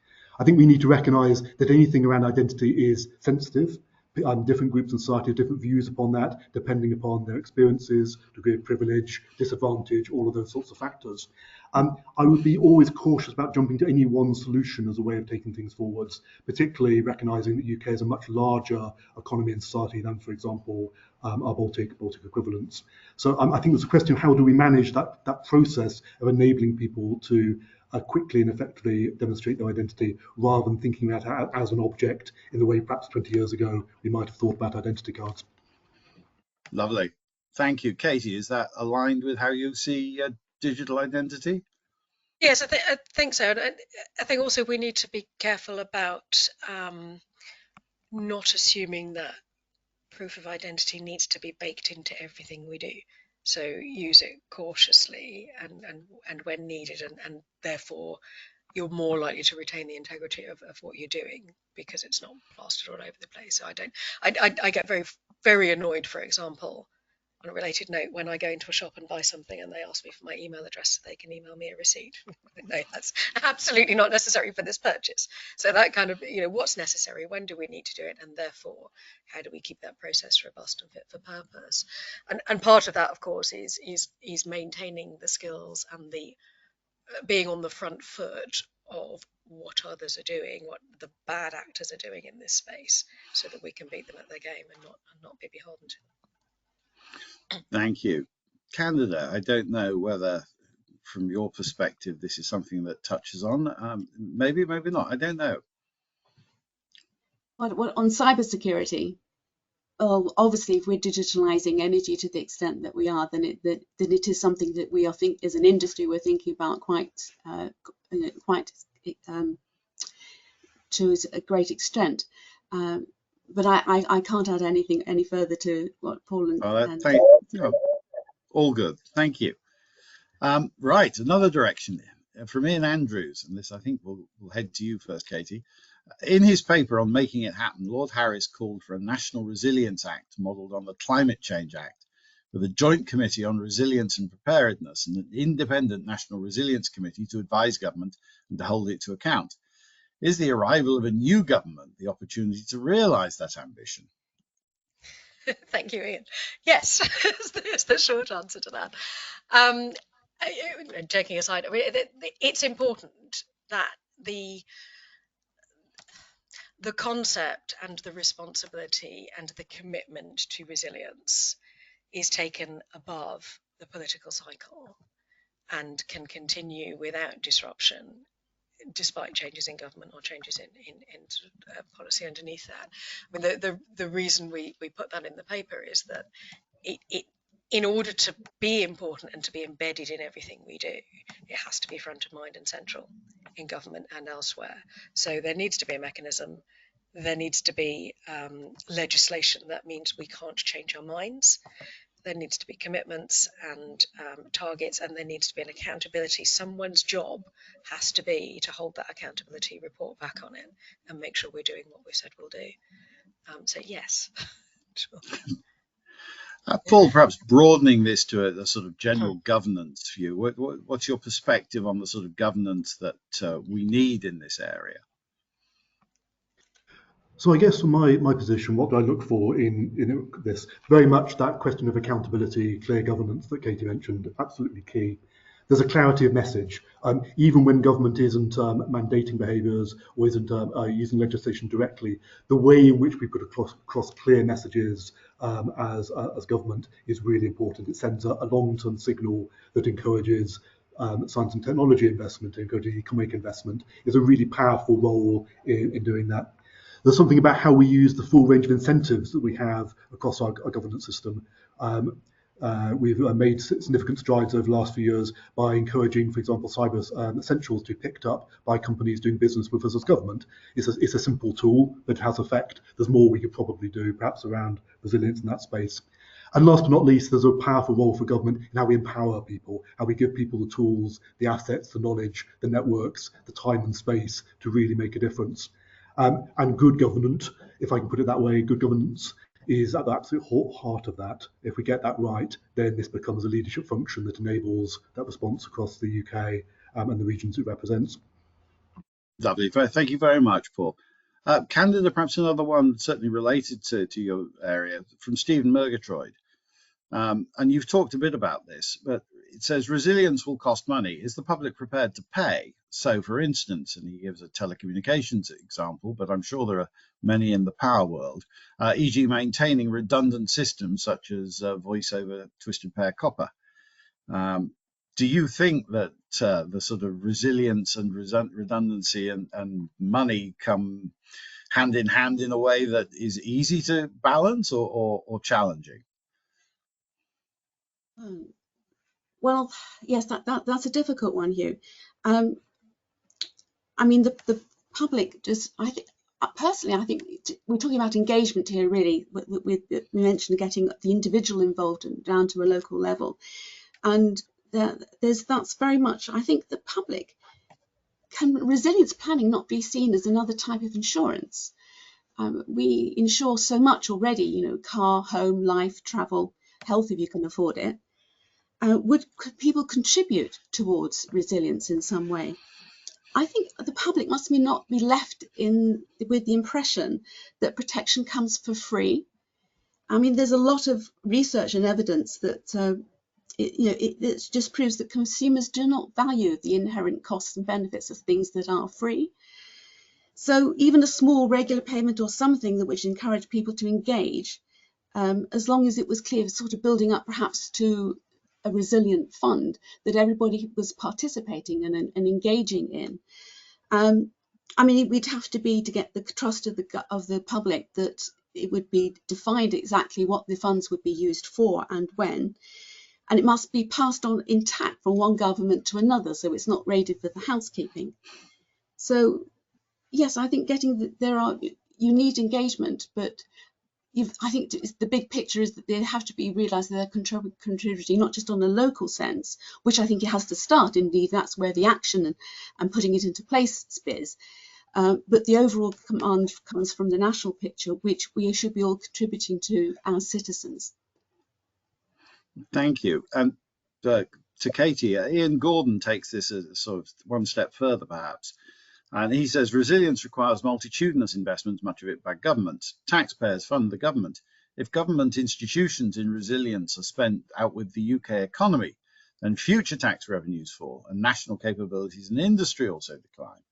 I think we need to recognise that anything around identity is sensitive. Different groups in society have different views upon that, depending upon their experiences, degree of privilege, disadvantage, all of those sorts of factors. I would be always cautious about jumping to any one solution as a way of taking things forwards, particularly recognising that the UK is a much larger economy and society than, for example, our Baltic equivalents. So I think there's a question of how do we manage that process of enabling people to quickly and effectively demonstrate their identity, rather than thinking about it as an object in the way perhaps 20 years ago we might have thought about identity cards. Lovely. Thank you. Katie, is that aligned with how you see digital identity? Yes, I think so. And I think also we need to be careful about not assuming that proof of identity needs to be baked into everything we do. So use it cautiously and when needed, and therefore you're more likely to retain the integrity of what you're doing because it's not plastered all over the place. So I get very, very annoyed, for example, on a related note, when I go into a shop and buy something and they ask me for my email address so they can email me a receipt. No, that's absolutely not necessary for this purchase. So that kind of, what's necessary, when do we need to do it, and therefore how do we keep that process robust and fit for purpose? And part of that, of course, is maintaining the skills and the being on the front foot of what others are doing, what the bad actors are doing in this space, so that we can beat them at their game and not be beholden to them. Thank you. Candida, I don't know whether from your perspective this is something that touches on, maybe not, I don't know. What on cybersecurity? Well, obviously, if we're digitalizing energy to the extent that we are, then it is something that we as an industry we're thinking about quite to a great extent. But I can't add anything any further to what Paul and all good. Thank you. Right, another direction from Ian Andrews, and this I think will head to you first, Katie. In his paper on Making It Happen, Lord Harris called for a National Resilience Act modelled on the Climate Change Act, with a joint committee on resilience and preparedness and an independent National Resilience Committee to advise government and to hold it to account. Is the arrival of a new government the opportunity to realise that ambition? Thank you, Ian. Yes, is the short answer to that. Joking aside, I mean, it's important that the concept and the responsibility and the commitment to resilience is taken above the political cycle and can continue without disruption, despite changes in government or changes in policy underneath that. I mean, the reason we put that in the paper is that it in order to be important and to be embedded in everything we do, it has to be front of mind and central in government and elsewhere. So there needs to be a mechanism, there needs to be legislation. That means we can't change our minds. There needs to be commitments and targets, and there needs to be an accountability. Someone's job has to be to hold that accountability, report back on it, and make sure we're doing what we said we'll do. So yes. Sure. Paul, perhaps broadening this to a sort of general governance view, what's your perspective on the sort of governance that we need in this area? So I guess from my position, what do I look for in this? Very much that question of accountability, clear governance that Katie mentioned, absolutely key. There's a clarity of message. Even when government isn't mandating behaviours or isn't using legislation directly, the way in which we put across clear messages as government is really important. It sends a long-term signal that encourages science and technology investment, encourages economic investment. Is a really powerful role in doing that. There's something about how we use the full range of incentives that we have across our governance system. We've made significant strides over the last few years by encouraging, for example, cyber essentials to be picked up by companies doing business with us as government. It's a simple tool, but it has effect. There's more we could probably do, perhaps around resilience in that space. And last but not least, there's a powerful role for government in how we empower people, how we give people the tools, the assets, the knowledge, the networks, the time and space to really make a difference. And good governance, if I can put it that way, good governance is at the absolute heart of that. If we get that right, then this becomes a leadership function that enables that response across the UK and the regions it represents. Lovely. Thank you very much, Paul. Candida, perhaps another one certainly related to your area, from Stephen Murgatroyd. And you've talked a bit about this, but it says resilience will cost money. Is the public prepared to pay? So, for instance, and he gives a telecommunications example, but I'm sure there are many in the power world, e.g. maintaining redundant systems such as voice over twisted pair copper. Do you think that the sort of resilience and redundancy and money come hand in hand in a way that is easy to balance or challenging? Well, yes, that's a difficult one, Hugh. I mean, the public just, I think we're talking about engagement here, really. We mentioned getting the individual involved and down to a local level. And that's very much, I think the public, can resilience planning not be seen as another type of insurance? We insure so much already, car, home, life, travel, health if you can afford it. Could people contribute towards resilience in some way? I think the public must not be left with the impression that protection comes for free. I mean, there's a lot of research and evidence that it just proves that consumers do not value the inherent costs and benefits of things that are free. So even a small regular payment or something that which encouraged people to engage, as long as it was clear, sort of building up perhaps to a resilient fund that everybody was participating in and engaging in. I mean, we'd have to get the trust of the public that it would be defined exactly what the funds would be used for and when, and it must be passed on intact from one government to another, so it's not raided for the housekeeping. So yes, I think you need engagement, but I think the big picture is that they have to be realised that they're contributing not just on a local sense, which I think it has to start. Indeed, that's where the action and putting it into place is. But the overall command comes from the national picture, which we should be all contributing to as citizens. Thank you. And to Katie, Ian Gordon takes this as sort of one step further, perhaps. And he says resilience requires multitudinous investments, much of it by governments. Taxpayers fund the government. If government institutions in resilience are spent out with the UK economy, then future tax revenues fall and national capabilities and industry also decline.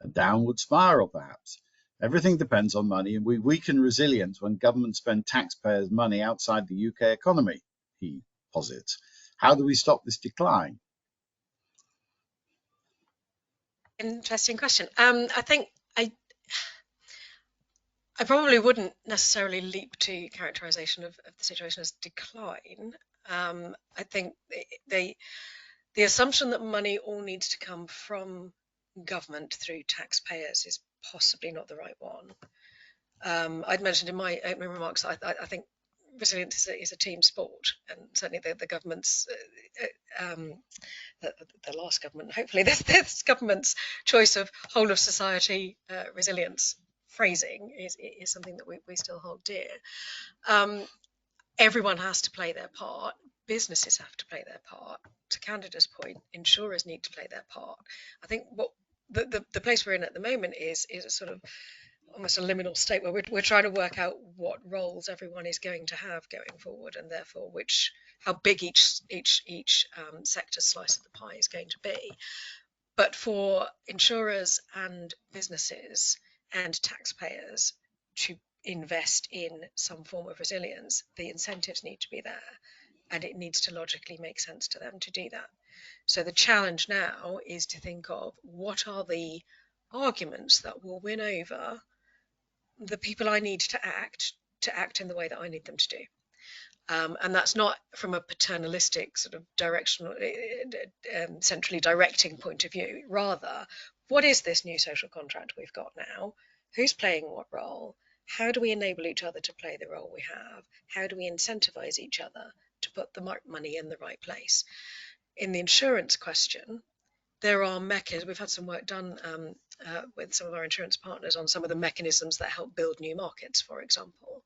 A downward spiral, perhaps. Everything depends on money, and we weaken resilience when governments spend taxpayers' money outside the UK economy, he posits. How do we stop this decline? Interesting question. I think I probably wouldn't necessarily leap to characterization of the situation as decline. I think the assumption that money all needs to come from government through taxpayers is possibly not the right one. I'd mentioned in my opening remarks, I think resilience is a team sport, and certainly the government's the last government, hopefully this government's choice of whole of society resilience phrasing is something that we still hold dear. Everyone has to play their part. Businesses have to play their part. To Candida's point, insurers need to play their part. I think what the place we're in at the moment is a sort of almost a liminal state where we're trying to work out what roles everyone is going to have going forward, and therefore how big each sector slice of the pie is going to be. But for insurers and businesses and taxpayers to invest in some form of resilience, the incentives need to be there, and it needs to logically make sense to them to do that. So the challenge now is to think of what are the arguments that will win over the people I need to act in the way that I need them to do. And that's not from a paternalistic sort of directional, centrally directing point of view. Rather, what is this new social contract we've got now? Who's playing what role? How do we enable each other to play the role we have? How do we incentivize each other to put the money in the right place? In the insurance question, there are mechanisms. We've had some work done with some of our insurance partners on some of the mechanisms that help build new markets, for example.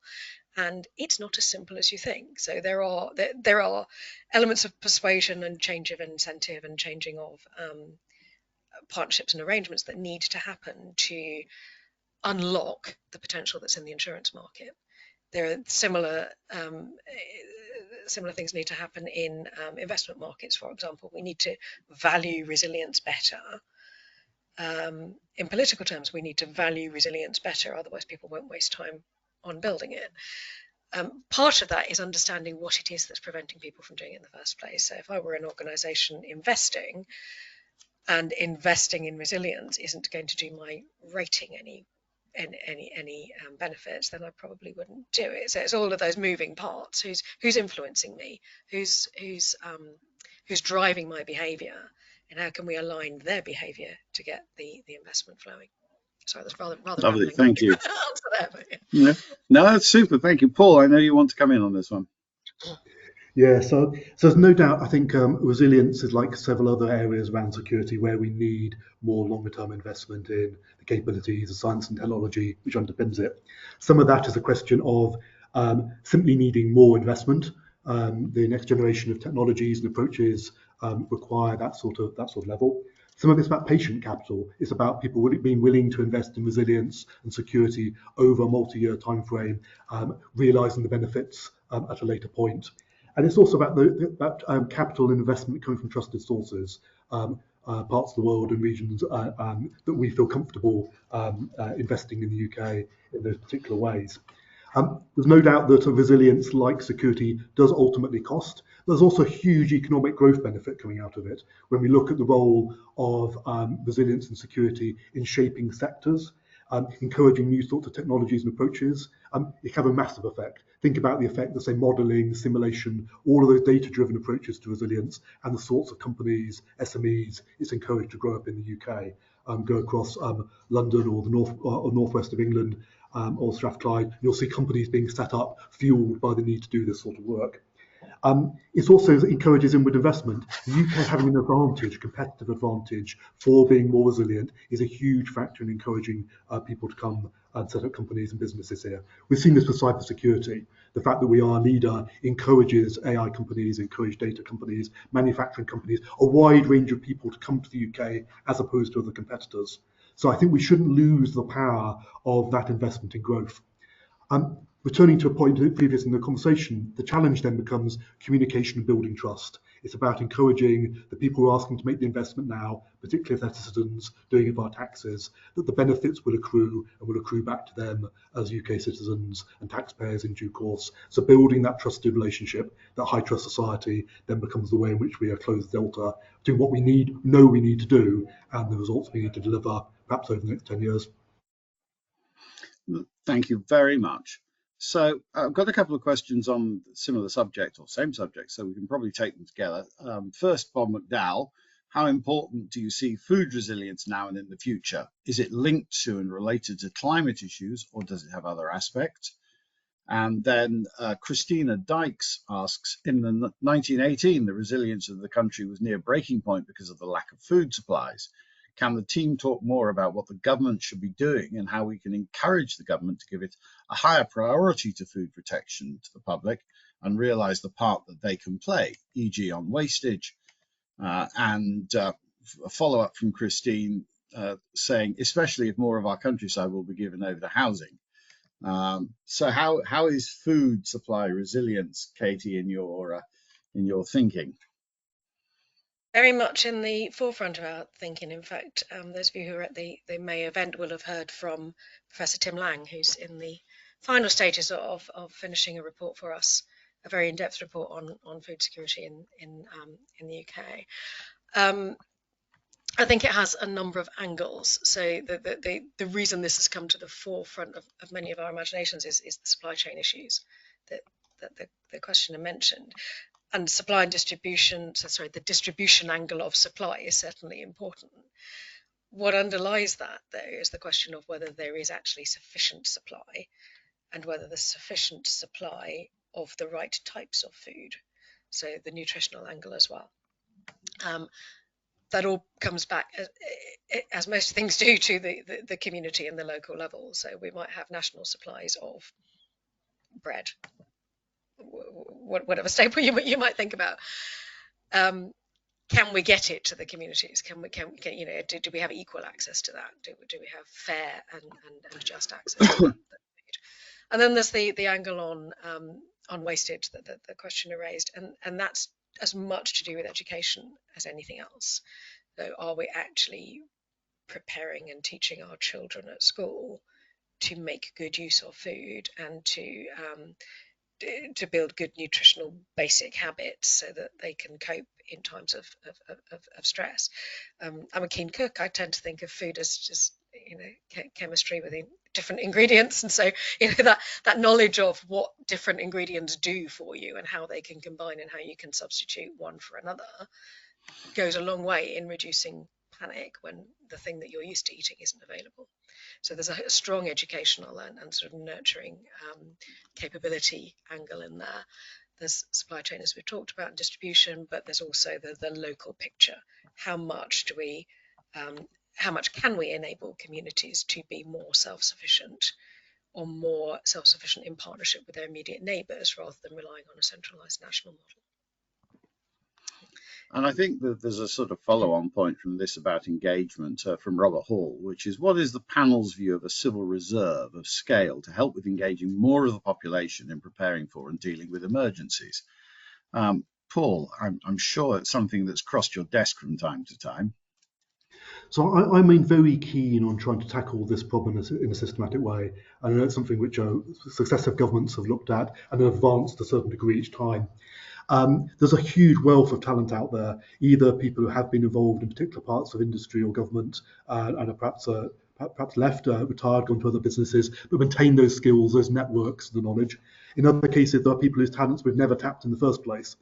And it's not as simple as you think. So there are elements of persuasion and change of incentive and changing of partnerships and arrangements that need to happen to unlock the potential that's in the insurance market. There are similar things need to happen in investment markets, for example. We need to value resilience better. In political terms, we need to value resilience better, otherwise people won't waste time on building it. Part of that is understanding what it is that's preventing people from doing it in the first place. So if I were an organisation investing, and investing in resilience isn't going to do my rating any benefits, then I probably wouldn't do it. So it's all of those moving parts. Who's influencing me? Who's driving my behaviour? And how can we align their behaviour to get the investment flowing? Sorry, that's rather lovely. Thank you. There, but yeah. No, that's super. Thank you, Paul. I know you want to come in on this one. Yeah, so there's no doubt, I think resilience is like several other areas around security where we need more longer term investment in the capabilities of science and technology, which underpins it. Some of that is a question of simply needing more investment. The next generation of technologies and approaches require that sort of level. Some of it's about patient capital. It's about people being willing to invest in resilience and security over a multi-year time frame, realising the benefits at a later point. And it's also about capital investment coming from trusted sources, parts of the world and regions that we feel comfortable investing in the UK in those particular ways. There's no doubt that resilience, like security, does ultimately cost. There's also a huge economic growth benefit coming out of it when we look at the role of resilience and security in shaping sectors, encouraging new sorts of technologies and approaches. It can have a massive effect. Think about the effect that, say, modelling, simulation, all of those data-driven approaches to resilience and the sorts of companies, SMEs, it's encouraged to grow up in the UK, go across London or the northwest of England, or Strathclyde. You'll see companies being set up, fueled by the need to do this sort of work. It also encourages inward investment. The UK having an advantage, competitive advantage for being more resilient is a huge factor in encouraging people to come and set up companies and businesses here. We've seen this with cybersecurity. The fact that we are a leader encourages AI companies, encourage data companies, manufacturing companies, a wide range of people to come to the UK as opposed to other competitors. So I think we shouldn't lose the power of that investment in growth. Returning to a point previous in the conversation, the challenge then becomes communication and building trust. It's about encouraging the people who are asking to make the investment now, particularly if they're citizens doing it via taxes, that the benefits will accrue and will accrue back to them as UK citizens and taxpayers in due course. So building that trusted relationship, that high trust society, then becomes the way in which we close the delta between what we know we need to do and the results we need to deliver, perhaps over the next 10 years. Thank you very much. So I've got a couple of questions on similar subject or same subject, so we can probably take them together. First, Bob McDowell, how important do you see food resilience now and in the future? Is it linked to and related to climate issues, or does it have other aspects? And then Christina Dykes asks, in the 1918, the resilience of the country was near breaking point because of the lack of food supplies. Can the team talk more about what the government should be doing and how we can encourage the government to give it a higher priority to food protection to the public and realise the part that they can play, e.g. on wastage? And a follow-up from Christine saying, especially if more of our countryside will be given over to housing. So how is food supply resilience, Katie, in your thinking? Very much in the forefront of our thinking. In fact, those of you who were at the May event will have heard from Professor Tim Lang, who's in the final stages of finishing a report for us, a very in-depth report on food security in the UK. I think it has a number of angles. So the reason this has come to the forefront of many of our imaginations is the supply chain issues that the questioner mentioned. And supply and distribution, the distribution angle of supply is certainly important. What underlies that, though, is the question of whether there is actually sufficient supply and whether there's sufficient supply of the right types of food. So the nutritional angle as well. That all comes back, as most things do, to the community and the local level. So we might have national supplies of bread, whatever staple you might think about. Can we get it to the communities? Can do we have equal access to that? Do we have fair and just access to that? And then there's the angle on wastage that the questioner raised, and that's as much to do with education as anything else. So are we actually preparing and teaching our children at school to make good use of food and to build good nutritional basic habits so that they can cope in times of stress? I'm a keen cook. I tend to think of food as just chemistry with different ingredients, and so that knowledge of what different ingredients do for you and how they can combine and how you can substitute one for another goes a long way in reducing panic when the thing that you're used to eating isn't available. So there's a strong educational and sort of nurturing capability angle in there. There's supply chain, as we've talked about, and distribution, but there's also the local picture. How much can we enable communities to be more self-sufficient, or more self-sufficient in partnership with their immediate neighbours rather than relying on a centralised national model? And I think that there's a sort of follow-on point from this about engagement from Robert Hall, which is, what is the panel's view of a civil reserve of scale to help with engaging more of the population in preparing for and dealing with emergencies? Paul, I'm sure it's something that's crossed your desk from time to time. So I remain very keen on trying to tackle this problem in a systematic way. And I know it's something which successive governments have looked at and have advanced to a certain degree each time. There's a huge wealth of talent out there, either people who have been involved in particular parts of industry or government and are perhaps left, retired, gone to other businesses, but maintain those skills, those networks, the knowledge. In other cases, there are people whose talents we've never tapped in the first place.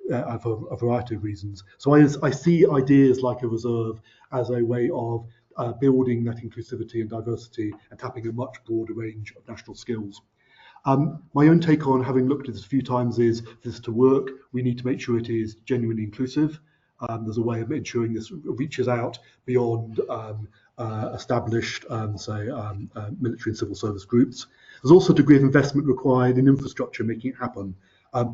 For a variety of reasons. So I see ideas like a reserve as a way of building that inclusivity and diversity and tapping a much broader range of national skills. My own take on having looked at this a few times is for this to work, we need to make sure it is genuinely inclusive. There's a way of ensuring this reaches out beyond established, military and civil service groups. There's also a degree of investment required in infrastructure making it happen.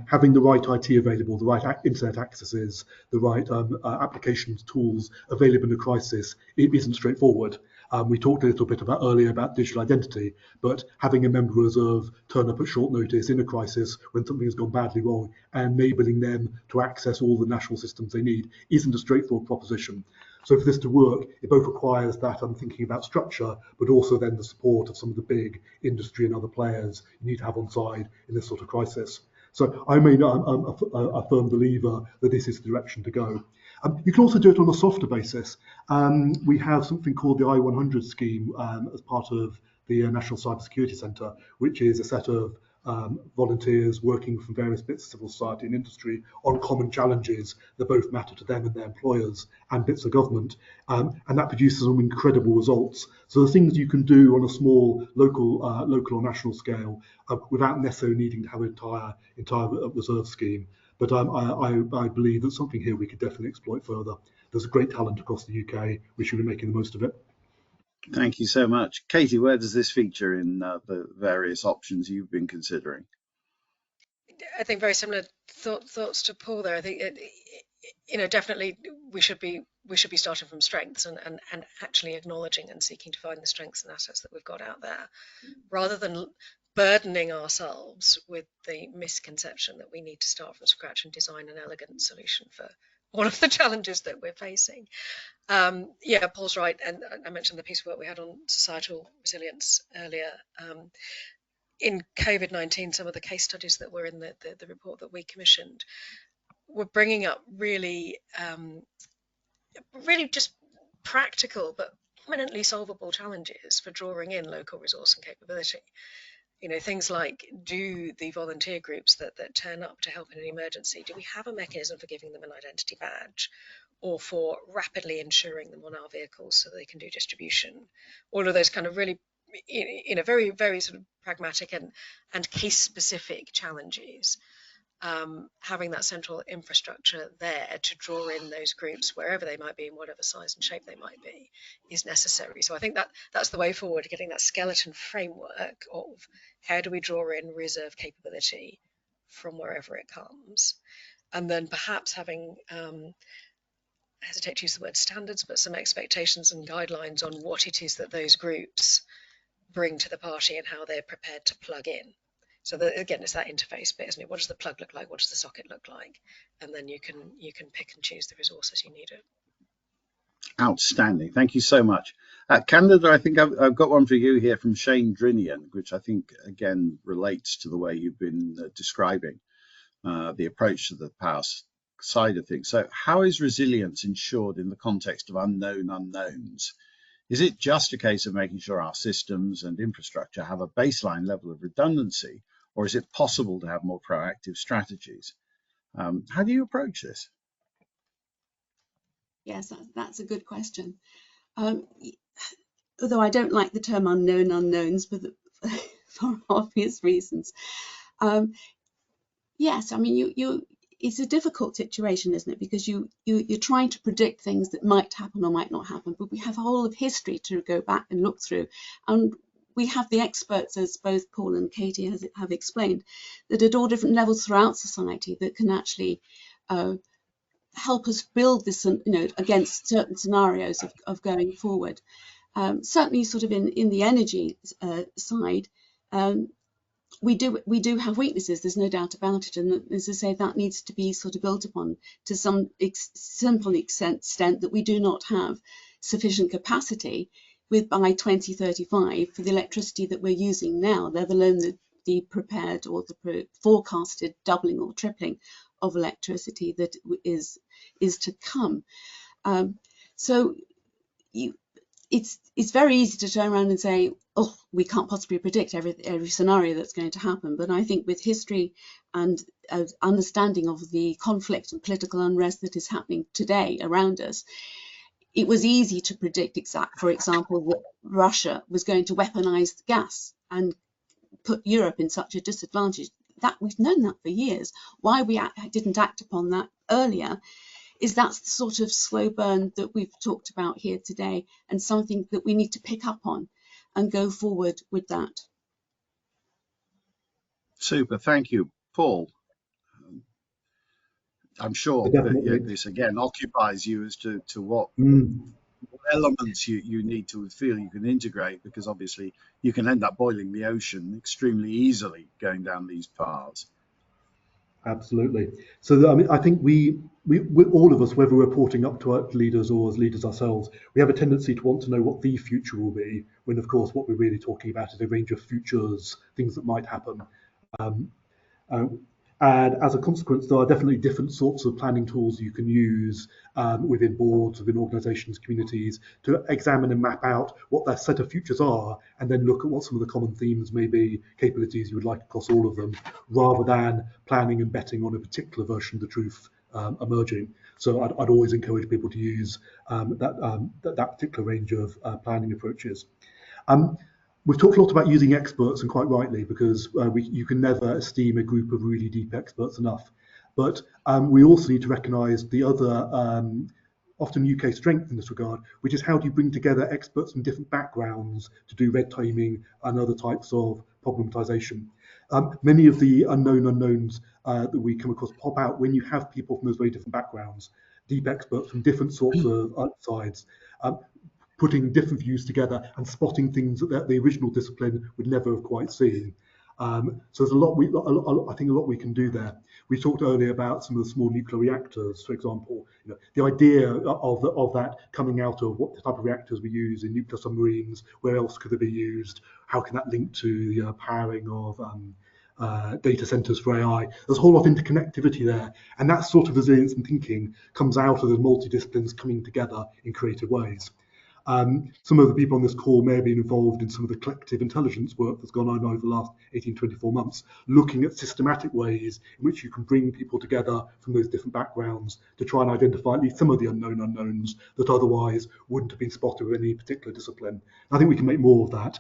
Having the right IT available, the right internet accesses, the right applications, tools available in a crisis, it isn't straightforward. We talked a little bit earlier about digital identity, but having a member reserve turn up at short notice in a crisis when something has gone badly wrong and enabling them to access all the national systems they need isn't a straightforward proposition. So for this to work, it both requires that I'm thinking about structure, but also then the support of some of the big industry and other players you need to have on side in this sort of crisis. So I'm a firm believer that this is the direction to go. You can also do it on a softer basis. We have something called the I-100 scheme as part of the National Cybersecurity Centre, which is a set of volunteers working from various bits of civil society and industry on common challenges that both matter to them and their employers and bits of government. And that produces some incredible results. So the things you can do on a small local or national scale without necessarily needing to have an entire reserve scheme. But I believe that something here we could definitely exploit further. There's great talent across the UK. We should be making the most of it. Thank you so much. Katie, where does this feature in the various options you've been considering? I think very similar thoughts to Paul there. I think definitely we should be starting from strengths and actually acknowledging and seeking to find the strengths and assets that we've got out there, rather than burdening ourselves with the misconception that we need to start from scratch and design an elegant solution for all of the challenges that we're facing. Yeah, Paul's right, and I mentioned the piece of work we had on societal resilience earlier. In COVID-19, some of the case studies that were in the report that we commissioned were bringing up really just practical but eminently solvable challenges for drawing in local resource and capability. Things like, do the volunteer groups that turn up to help in an emergency, do we have a mechanism for giving them an identity badge or for rapidly insuring them on our vehicles so they can do distribution? All of those kind of really, very, very sort of pragmatic and case-specific challenges. Having that central infrastructure there to draw in those groups wherever they might be, in whatever size and shape they might be, is necessary. So I think that's the way forward, getting that skeleton framework of how do we draw in reserve capability from wherever it comes, and then perhaps having, I hesitate to use the word standards, but some expectations and guidelines on what it is that those groups bring to the party and how they're prepared to plug in. So again, it's that interface bit, isn't it? What does the plug look like? What does the socket look like? And then you can pick and choose the resources you need it. Outstanding. Thank you so much. Candida, I think I've got one for you here from Shane Drinian, which I think, again, relates to the way you've been describing the approach to the power side of things. So how is resilience ensured in the context of unknown unknowns? Is it just a case of making sure our systems and infrastructure have a baseline level of redundancy, or is it possible to have more proactive strategies? How do you approach this? Yes, that's a good question. Although I don't like the term unknown unknowns for obvious reasons. Yes, I mean, it's a difficult situation, isn't it? Because you're trying to predict things that might happen or might not happen, but we have a whole of history to go back and look through. And we have the experts, as both Paul and Katie have explained, that at all different levels throughout society that can actually help us build this, against certain scenarios of going forward. Certainly sort of in the energy side, we do have weaknesses. There's no doubt about it, and as I say, that needs to be sort of built upon to some simple extent that we do not have sufficient capacity by 2035 for the electricity that we're using now, let alone the prepared or the forecasted doubling or tripling of electricity that is to come. So it's very easy to turn around and say, oh, we can't possibly predict every scenario that's going to happen. But I think with history and understanding of the conflict and political unrest that is happening today around us, it was easy to predict, for example, that Russia was going to weaponize gas and put Europe in such a disadvantage. That we've known that for years. Why we didn't act upon that earlier is that's the sort of slow burn that we've talked about here today, and something that we need to pick up on and go forward with that. Super, thank you. Paul, I'm sure that this again occupies you as to what elements you need to feel you can integrate, because obviously you can end up boiling the ocean extremely easily going down these paths. Absolutely. So I mean, I think we all of us, whether we're reporting up to our leaders or as leaders ourselves, we have a tendency to want to know what the future will be, when of course what we're really talking about is a range of futures, things that might happen. And as a consequence, there are definitely different sorts of planning tools you can use within boards, within organisations, communities, to examine and map out what their set of futures are, and then look at what some of the common themes may be, capabilities you would like across all of them, rather than planning and betting on a particular version of the truth emerging. So I'd always encourage people to use that particular range of planning approaches. We've talked a lot about using experts, and quite rightly, because you can never esteem a group of really deep experts enough. But we also need to recognise the other, often UK strength in this regard, which is how do you bring together experts from different backgrounds to do red teaming and other types of problematization. Many of the unknown unknowns that we come across pop out when you have people from those very different backgrounds, deep experts from different sorts of sides. Putting different views together and spotting things that the original discipline would never have quite seen. So there's I think a lot we can do there. We talked earlier about some of the small nuclear reactors, for example. The idea of that coming out of what the type of reactors we use in nuclear submarines, where else could they be used? How can that link to the powering of data centers for AI? There's a whole lot of interconnectivity there, and that sort of resilience and thinking comes out of those multidisciplines coming together in creative ways. Some of the people on this call may have been involved in some of the collective intelligence work that's gone on over the last 18-24 months, looking at systematic ways in which you can bring people together from those different backgrounds to try and identify at least some of the unknown unknowns that otherwise wouldn't have been spotted with any particular discipline. I think we can make more of that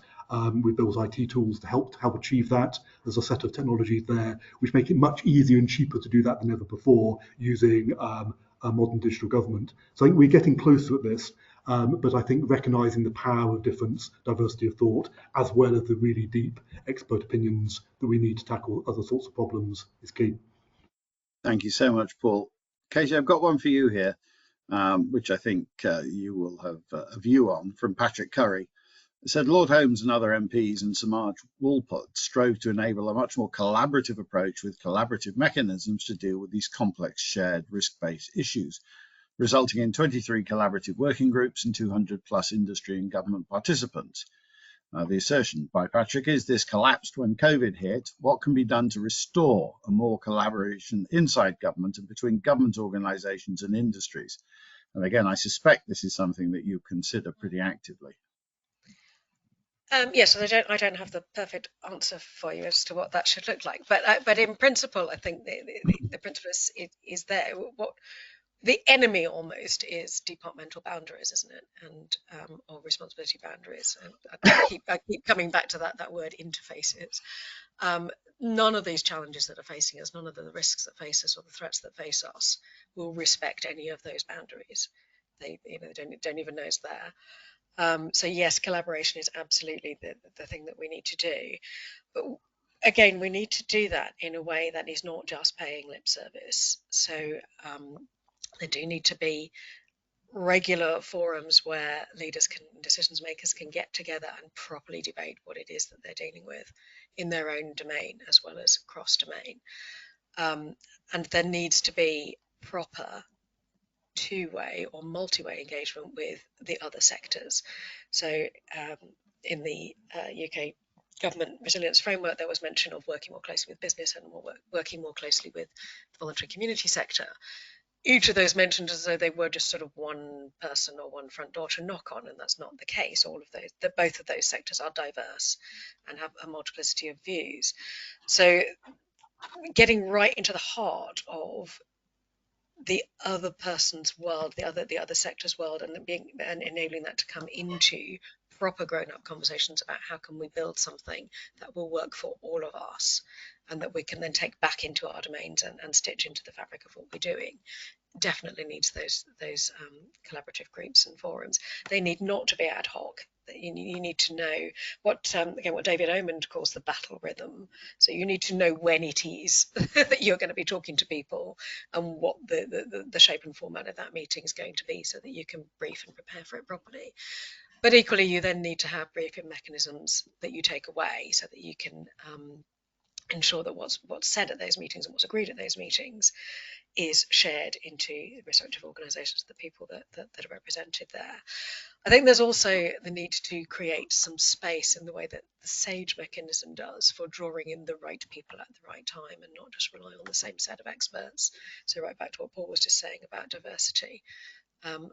with those IT tools to help achieve that. There's a set of technologies there which make it much easier and cheaper to do that than ever before using a modern digital government. So I think we're getting closer at this. But I think recognising the power of difference, diversity of thought, as well as the really deep expert opinions that we need to tackle other sorts of problems is key. Thank you so much, Paul. Katie, I've got one for you here, which I think you will have a view on, from Patrick Curry. It said, Lord Holmes and other MPs and Samaj Wolpert strove to enable a much more collaborative approach with collaborative mechanisms to deal with these complex shared risk-based issues, resulting in 23 collaborative working groups and 200 plus industry and government participants. The assertion by Patrick is this collapsed when COVID hit. What can be done to restore a more collaboration inside government and between government organisations and industries? And again, I suspect this is something that you consider pretty actively. Yes, and I don't have the perfect answer for you as to what that should look like, but in principle, I think the principle is there. What the enemy almost is departmental boundaries, isn't it? And or responsibility boundaries. And I keep coming back to that word, interfaces. None of these challenges that are facing us, none of the risks that face us or the threats that face us will respect any of those boundaries. They don't even know it's there. So yes, collaboration is absolutely the thing that we need to do. But again, we need to do that in a way that is not just paying lip service. So there do need to be regular forums where leaders can, decisions makers can get together and properly debate what it is that they're dealing with in their own domain as well as cross domain. And there needs to be proper two-way or multi-way engagement with the other sectors. So in the UK government resilience framework, there was mention of working more closely with business and working more closely with the voluntary community sector. Each of those mentioned as though they were just sort of one person or one front door to knock on, and that's not the case. All of those, both of those sectors are diverse and have a multiplicity of views. So getting right into the heart of the other person's world, the other sector's world, and enabling that to come into proper grown-up conversations about how can we build something that will work for all of us and that we can then take back into our domains and stitch into the fabric of what we're doing, definitely needs those collaborative groups and forums. They need not to be ad hoc. You need to know what again what David Omand calls the battle rhythm. So you need to know when it is that you're going to be talking to people and what the shape and format of that meeting is going to be, so that you can brief and prepare for it properly. But equally, you then need to have briefing mechanisms that you take away so that you can ensure that what's said at those meetings and what's agreed at those meetings is shared into the respective organisations, the people that are represented there. I think there's also the need to create some space in the way that the SAGE mechanism does for drawing in the right people at the right time and not just rely on the same set of experts. So right back to what Paul was just saying about diversity,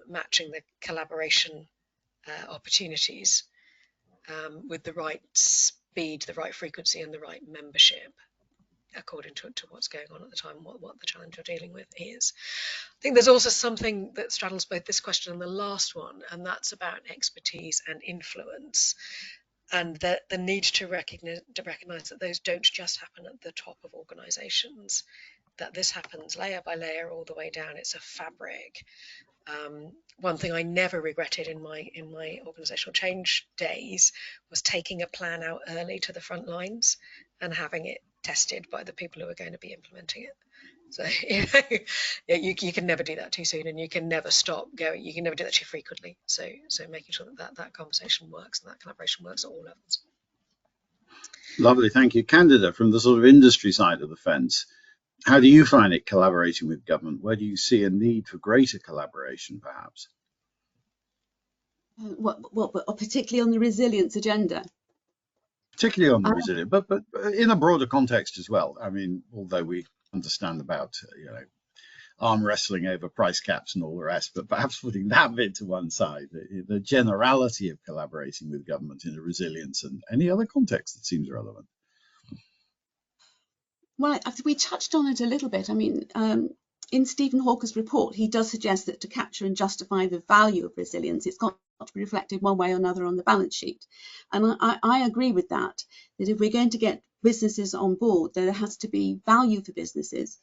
matching the collaboration opportunities with the right speed, the right frequency and the right membership according to what's going on at the time, what the challenge you're dealing with is. I think there's also something that straddles both this question and the last one, and that's about expertise and influence, and the need to recognize that those don't just happen at the top of organisations, that this happens layer by layer all the way down. It's a fabric. One thing I never regretted in my organisational change days was taking a plan out early to the front lines and having it tested by the people who are going to be implementing it. So you can never do that too soon, and you can never stop going. You can never do that too frequently. So making sure that conversation works and that collaboration works at all levels. Lovely, thank you. Candida, from the sort of industry side of the fence, how do you find it collaborating with government? Where do you see a need for greater collaboration, perhaps? Particularly on the resilience agenda? Particularly on the resilience, but in a broader context as well. I mean, although we understand about arm wrestling over price caps and all the rest, but perhaps putting that bit to one side, the generality of collaborating with government in a resilience and any other context that seems relevant. Well, we touched on it a little bit. I mean, in Stephen Hawker's report, he does suggest that to capture and justify the value of resilience, it's got to be reflected one way or another on the balance sheet. And I agree with that if we're going to get businesses on board, there has to be value for businesses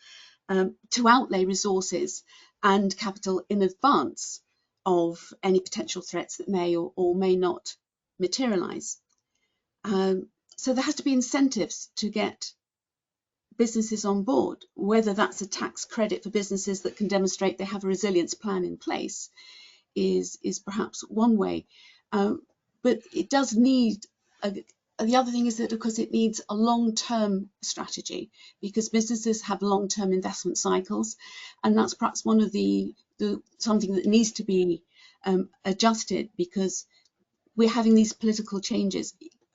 to outlay resources and capital in advance of any potential threats that may or may not materialise. So there has to be incentives to get businesses on board, whether that's a tax credit for businesses that can demonstrate they have a resilience plan in place is perhaps one way. But it does need, the other thing is that of course it needs a long-term strategy, because businesses have long-term investment cycles, and that's perhaps one of the something that needs to be adjusted, because we're having these political changes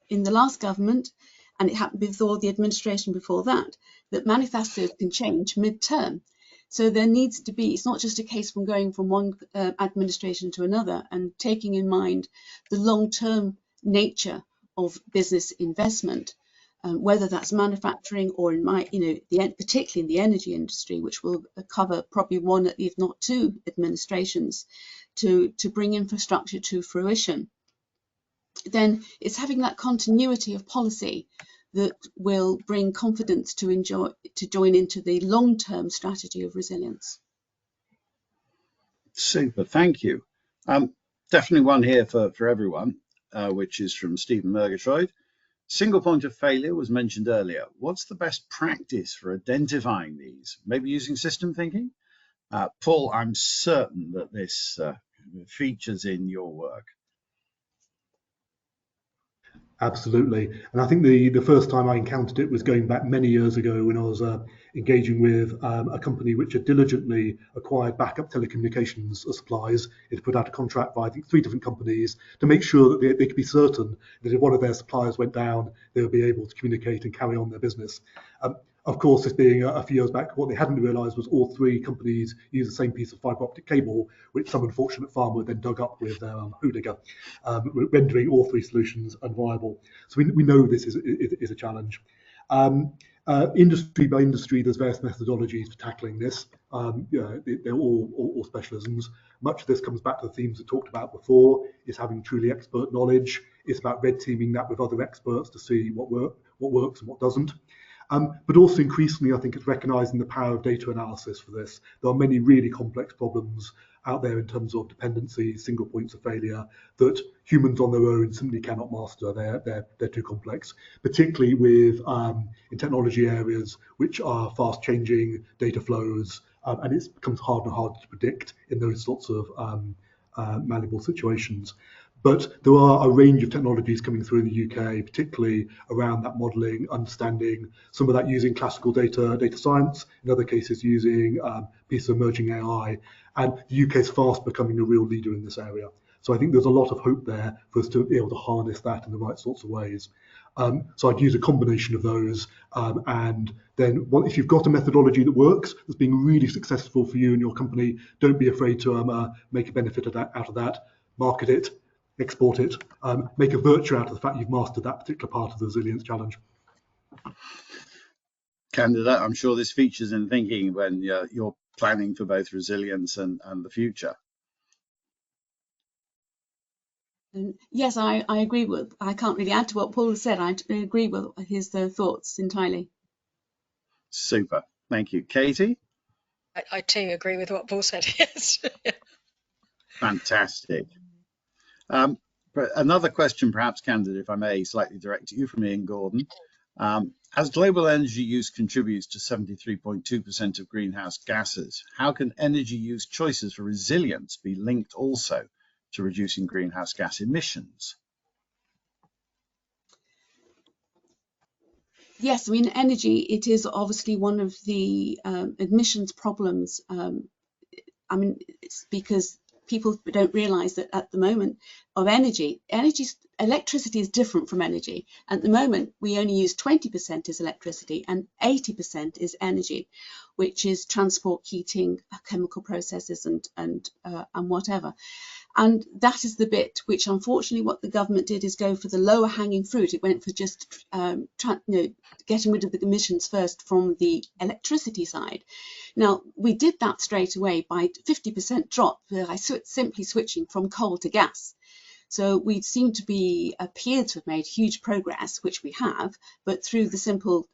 in the last government, and it happened before the administration before that manifestos can change mid-term. So there needs to be, it's not just a case from going from one administration to another, and taking in mind the long-term nature of business investment, whether that's manufacturing or particularly in the energy industry, which will cover probably one, if not two administrations to bring infrastructure to fruition. Then it's having that continuity of policy that will bring confidence to join into the long-term strategy of resilience. Super, thank you. Definitely one here for everyone, which is from Stephen Murgatroyd. Single point of failure was mentioned earlier. What's the best practice for identifying these? Maybe using system thinking? Paul, I'm certain that this features in your work? Absolutely. And I think the first time I encountered it was going back many years ago when I was engaging with a company which had diligently acquired backup telecommunications supplies. It had put out a contract by, I think, 3 different companies to make sure that they could be certain that if one of their suppliers went down, they would be able to communicate and carry on their business. Of course, this being a few years back, what they hadn't realised was all 3 companies use the same piece of fibre optic cable, which some unfortunate farmer then dug up with their hoe digger, rendering all 3 solutions unviable. So we know this is a challenge. Industry by industry, there's various methodologies for tackling this. They're all specialisms. Much of this comes back to the themes we talked about before. It's having truly expert knowledge. It's about red teaming that with other experts to see what works and what doesn't. But also increasingly, I think it's recognising the power of data analysis for this. There are many really complex problems out there in terms of dependencies, single points of failure that humans on their own simply cannot master. They're too complex, particularly with in technology areas which are fast changing data flows, and it becomes harder and harder to predict in those sorts of malleable situations. But there are a range of technologies coming through in the UK, particularly around that modelling, understanding, some of that using classical data science, in other cases using pieces of emerging AI. And the UK is fast becoming a real leader in this area. So I think there's a lot of hope there for us to be able to harness that in the right sorts of ways. So I'd use a combination of those. And then if you've got a methodology that works, that's being really successful for you and your company, don't be afraid to make a benefit out of that, market it, export it, make a virtue out of the fact you've mastered that particular part of the resilience challenge. Candidate, I'm sure this features in thinking when you're planning for both resilience and the future. Yes, I agree with, I can't really add to what Paul said. I agree with his thoughts entirely. Super, thank you. Katie? I too agree with what Paul said, yes. Fantastic. Another question, perhaps, candidate, if I may, slightly direct to you from Ian Gordon. As global energy use contributes to 73.2% of greenhouse gases, how can energy use choices for resilience be linked also to reducing greenhouse gas emissions? Yes, I mean, energy, it is obviously one of the emissions problems. I mean, it's because people don't realise that at the moment of electricity is different from energy. At the moment, we only use 20% as electricity and 80% is energy, which is transport, heating, chemical processes and whatever. And that is the bit which, unfortunately, what the government did is go for the lower hanging fruit. It went for just getting rid of the emissions first from the electricity side. Now, we did that straight away by 50% drop by simply switching from coal to gas. So we seem to appear to have made huge progress, which we have, but through the simple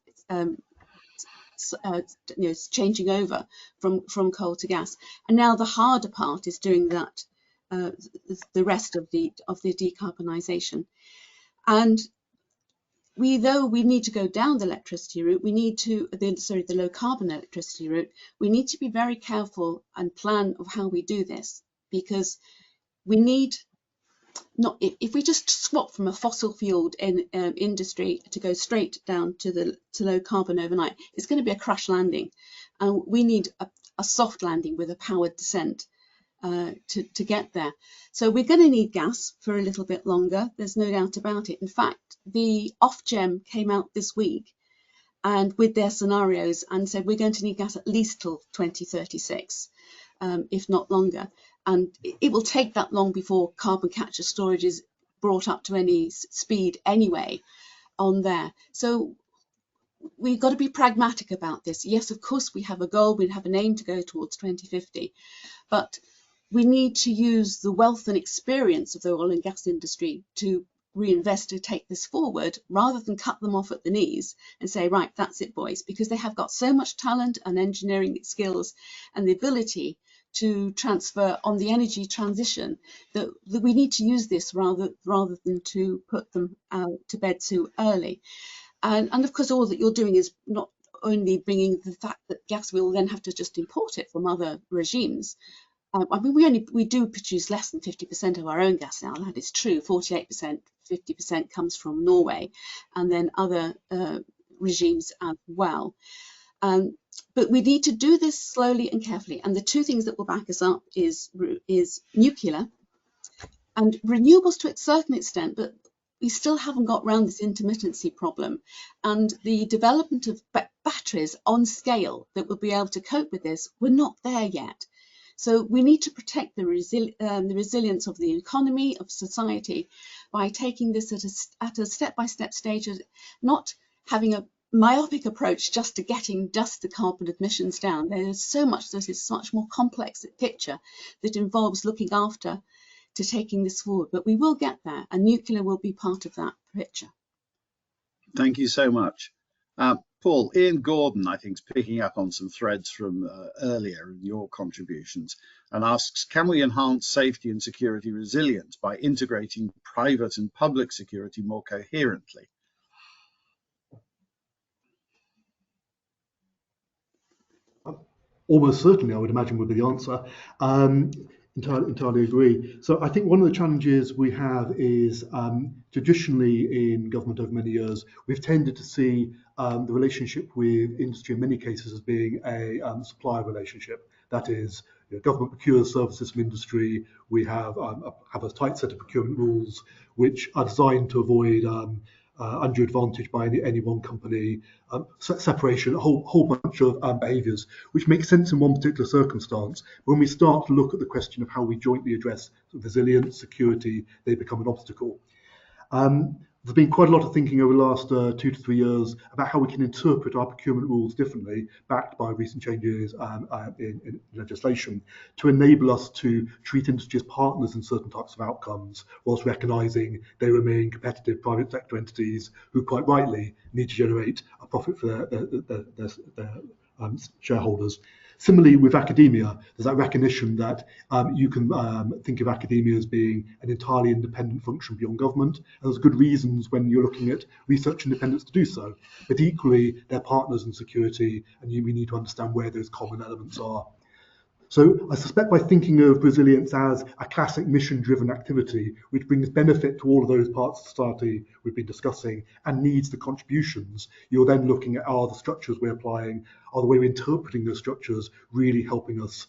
changing over from coal to gas. And now the harder part is doing that. The rest of the decarbonisation, and though we need to go down the electricity route, we need to the low carbon electricity route. We need to be very careful and plan of how we do this, because we need not if we just swap from a fossil fueled industry to go straight down to low carbon overnight, it's going to be a crash landing, and we need a soft landing with a powered descent. To get there. So we're going to need gas for a little bit longer. There's no doubt about it. In fact, the Ofgem came out this week and with their scenarios and said we're going to need gas at least till 2036, if not longer. And it will take that long before carbon capture storage is brought up to any speed anyway on there. So we've got to be pragmatic about this. Yes, of course, we have a goal, we have an aim to go towards 2050, but we need to use the wealth and experience of the oil and gas industry to reinvest, to take this forward, rather than cut them off at the knees and say, right, that's it, boys, because they have got so much talent and engineering skills and the ability to transfer on the energy transition that we need to use this rather than to put them to bed too early. And of course, all that you're doing is not only bringing the fact that gas will then have to just import it from other regimes, I mean, we do produce less than 50% of our own gas now. That is true. 48%, 50% comes from Norway, and then other regimes as well. But we need to do this slowly and carefully. And the two things that will back us up is nuclear and renewables to a certain extent, but we still haven't got around this intermittency problem. And the development of batteries on scale that will be able to cope with this, we're not there yet. So we need to protect the resilience of the economy, of society, by taking this at a step-by-step stage, not having a myopic approach just to getting just the carbon emissions down. There is so much that is much more complex picture that involves looking after to taking this forward. But we will get there, and nuclear will be part of that picture. Thank you so much. Paul, Ian Gordon, I think, is picking up on some threads from earlier in your contributions and asks, can we enhance safety and security resilience by integrating private and public security more coherently? Almost certainly, I would imagine, would be the answer. Entirely agree. So I think one of the challenges we have is traditionally in government over many years, we've tended to see the relationship with industry in many cases as being a supplier relationship. That is, government procures services from industry. We have a tight set of procurement rules which are designed to avoid undue advantage by any one company, separation, a whole bunch of behaviours, which makes sense in one particular circumstance. When we start to look at the question of how we jointly address resilience, security, they become an obstacle. There's been quite a lot of thinking over the last 2 to 3 years about how we can interpret our procurement rules differently, backed by recent changes in legislation, to enable us to treat industry as partners in certain types of outcomes, whilst recognising they remain competitive private sector entities who quite rightly need to generate a profit for their shareholders. Similarly, with academia, there's that recognition that you can think of academia as being an entirely independent function beyond government, and there's good reasons when you're looking at research independence to do so. But equally, they're partners in security, and we need to understand where those common elements are. So I suspect by thinking of resilience as a classic mission-driven activity, which brings benefit to all of those parts of society we've been discussing and needs the contributions, you're then looking at, are the structures we're applying, are the way we're interpreting those structures really helping us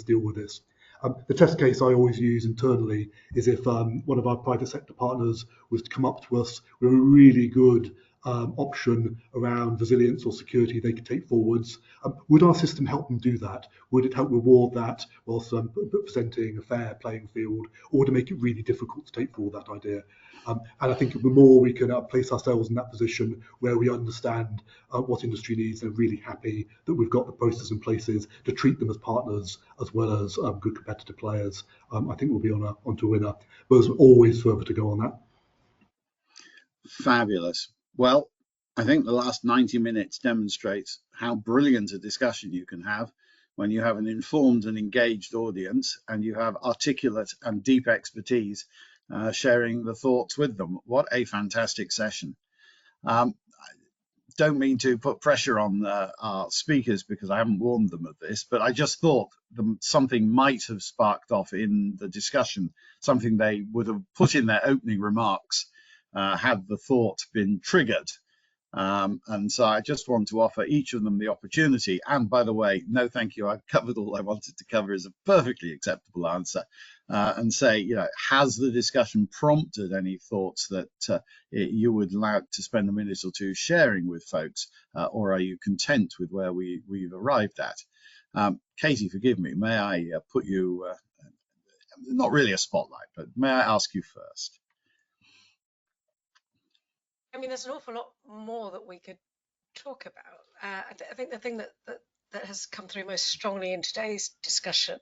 deal with this? The test case I always use internally is if one of our private sector partners was to come up to us with a really good option around resilience or security they could take forwards. Would our system help them do that? Would it help reward that whilst presenting a fair playing field, or to make it really difficult to take forward that idea? And I think the more we can place ourselves in that position where we understand what industry needs and really happy that we've got the processes in places to treat them as partners as well as good competitive players, I think we'll be onto a winner. But there's always further to go on that. Fabulous. Well, I think the last 90 minutes demonstrates how brilliant a discussion you can have when you have an informed and engaged audience and you have articulate and deep expertise sharing the thoughts with them. What a fantastic session. I don't mean to put pressure on our speakers because I haven't warned them of this, but I just thought something might have sparked off in the discussion, something they would have put in their opening remarks had the thought been triggered. And so I just want to offer each of them the opportunity. And by the way, no, thank you. I've covered all I wanted to cover is a perfectly acceptable answer. And say, has the discussion prompted any thoughts that you would like to spend a minute or two sharing with folks, or are you content with where we've arrived at? Katie, forgive me, may I put you, not really a spotlight, but may I ask you first? I mean, there's an awful lot more that we could talk about. I think the thing that has come through most strongly in today's discussion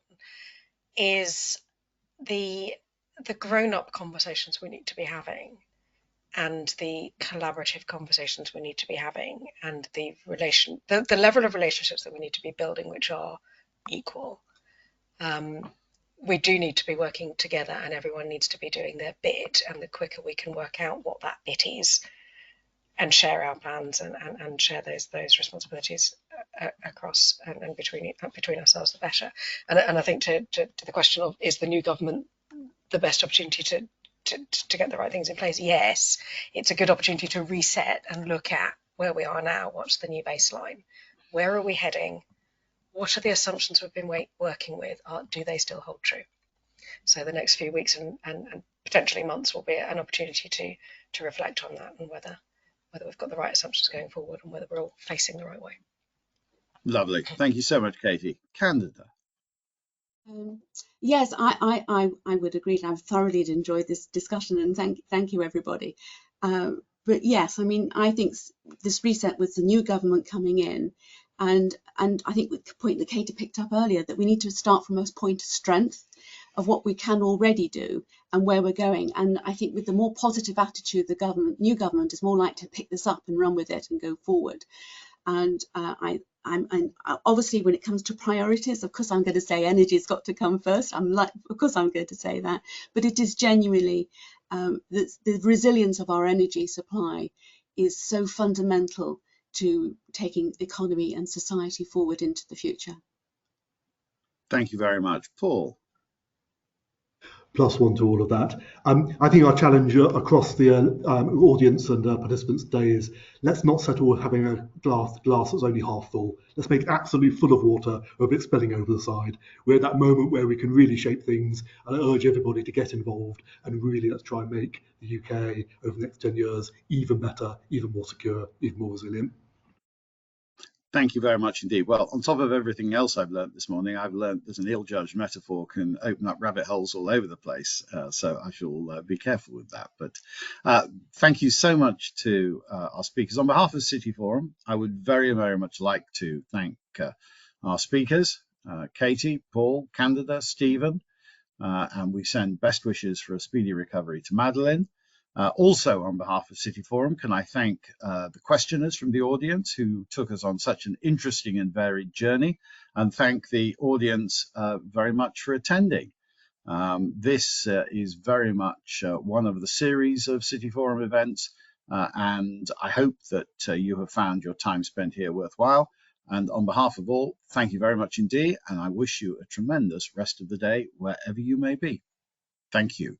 is the grown-up conversations we need to be having, and the collaborative conversations we need to be having, and the level of relationships that we need to be building, which are equal. We do need to be working together, and everyone needs to be doing their bit, and the quicker we can work out what that bit is and share our plans and share those responsibilities, across and between ourselves, the better. And I think to the question of, is the new government the best opportunity to get the right things in place? Yes, it's a good opportunity to reset and look at where we are now. What's the new baseline? Where are we heading? What are the assumptions we've been working with? Do they still hold true? So the next few weeks and potentially months will be an opportunity to reflect on that, and whether we've got the right assumptions going forward and whether we're all facing the right way. Lovely. Thank you so much, Katie. Candida. Yes, I would agree. I've thoroughly enjoyed this discussion, and thank you everybody. But yes, I mean, I think this reset with the new government coming in, and I think with the point that Katie picked up earlier, that we need to start from a point of strength of what we can already do and where we're going. And I think with the more positive attitude, the new government is more likely to pick this up and run with it and go forward. And I'm obviously, when it comes to priorities, of course I'm going to say energy's got to come first. Of course I'm going to say that, but it is genuinely the resilience of our energy supply is so fundamental to taking economy and society forward into the future. Thank you very much. Paul. +1 to all of that. I think our challenge across the audience and participants today is, let's not settle with having a glass that's only half full. Let's make it absolutely full of water or a bit spilling over the side. We're at that moment where we can really shape things, and I urge everybody to get involved and really let's try and make the UK over the next 10 years even better, even more secure, even more resilient. Thank you very much indeed. Well, on top of everything else I've learned this morning, I've learned that an ill-judged metaphor can open up rabbit holes all over the place. So I shall be careful with that. But thank you so much to our speakers. On behalf of Cityforum, I would very, very much like to thank our speakers, Katie, Paul, Candida, Stephen, and we send best wishes for a speedy recovery to Madeline. Also, on behalf of Cityforum, can I thank the questioners from the audience who took us on such an interesting and varied journey, and thank the audience very much for attending. This is very much one of the series of Cityforum events, and I hope that you have found your time spent here worthwhile. And on behalf of all, thank you very much indeed, and I wish you a tremendous rest of the day wherever you may be. Thank you.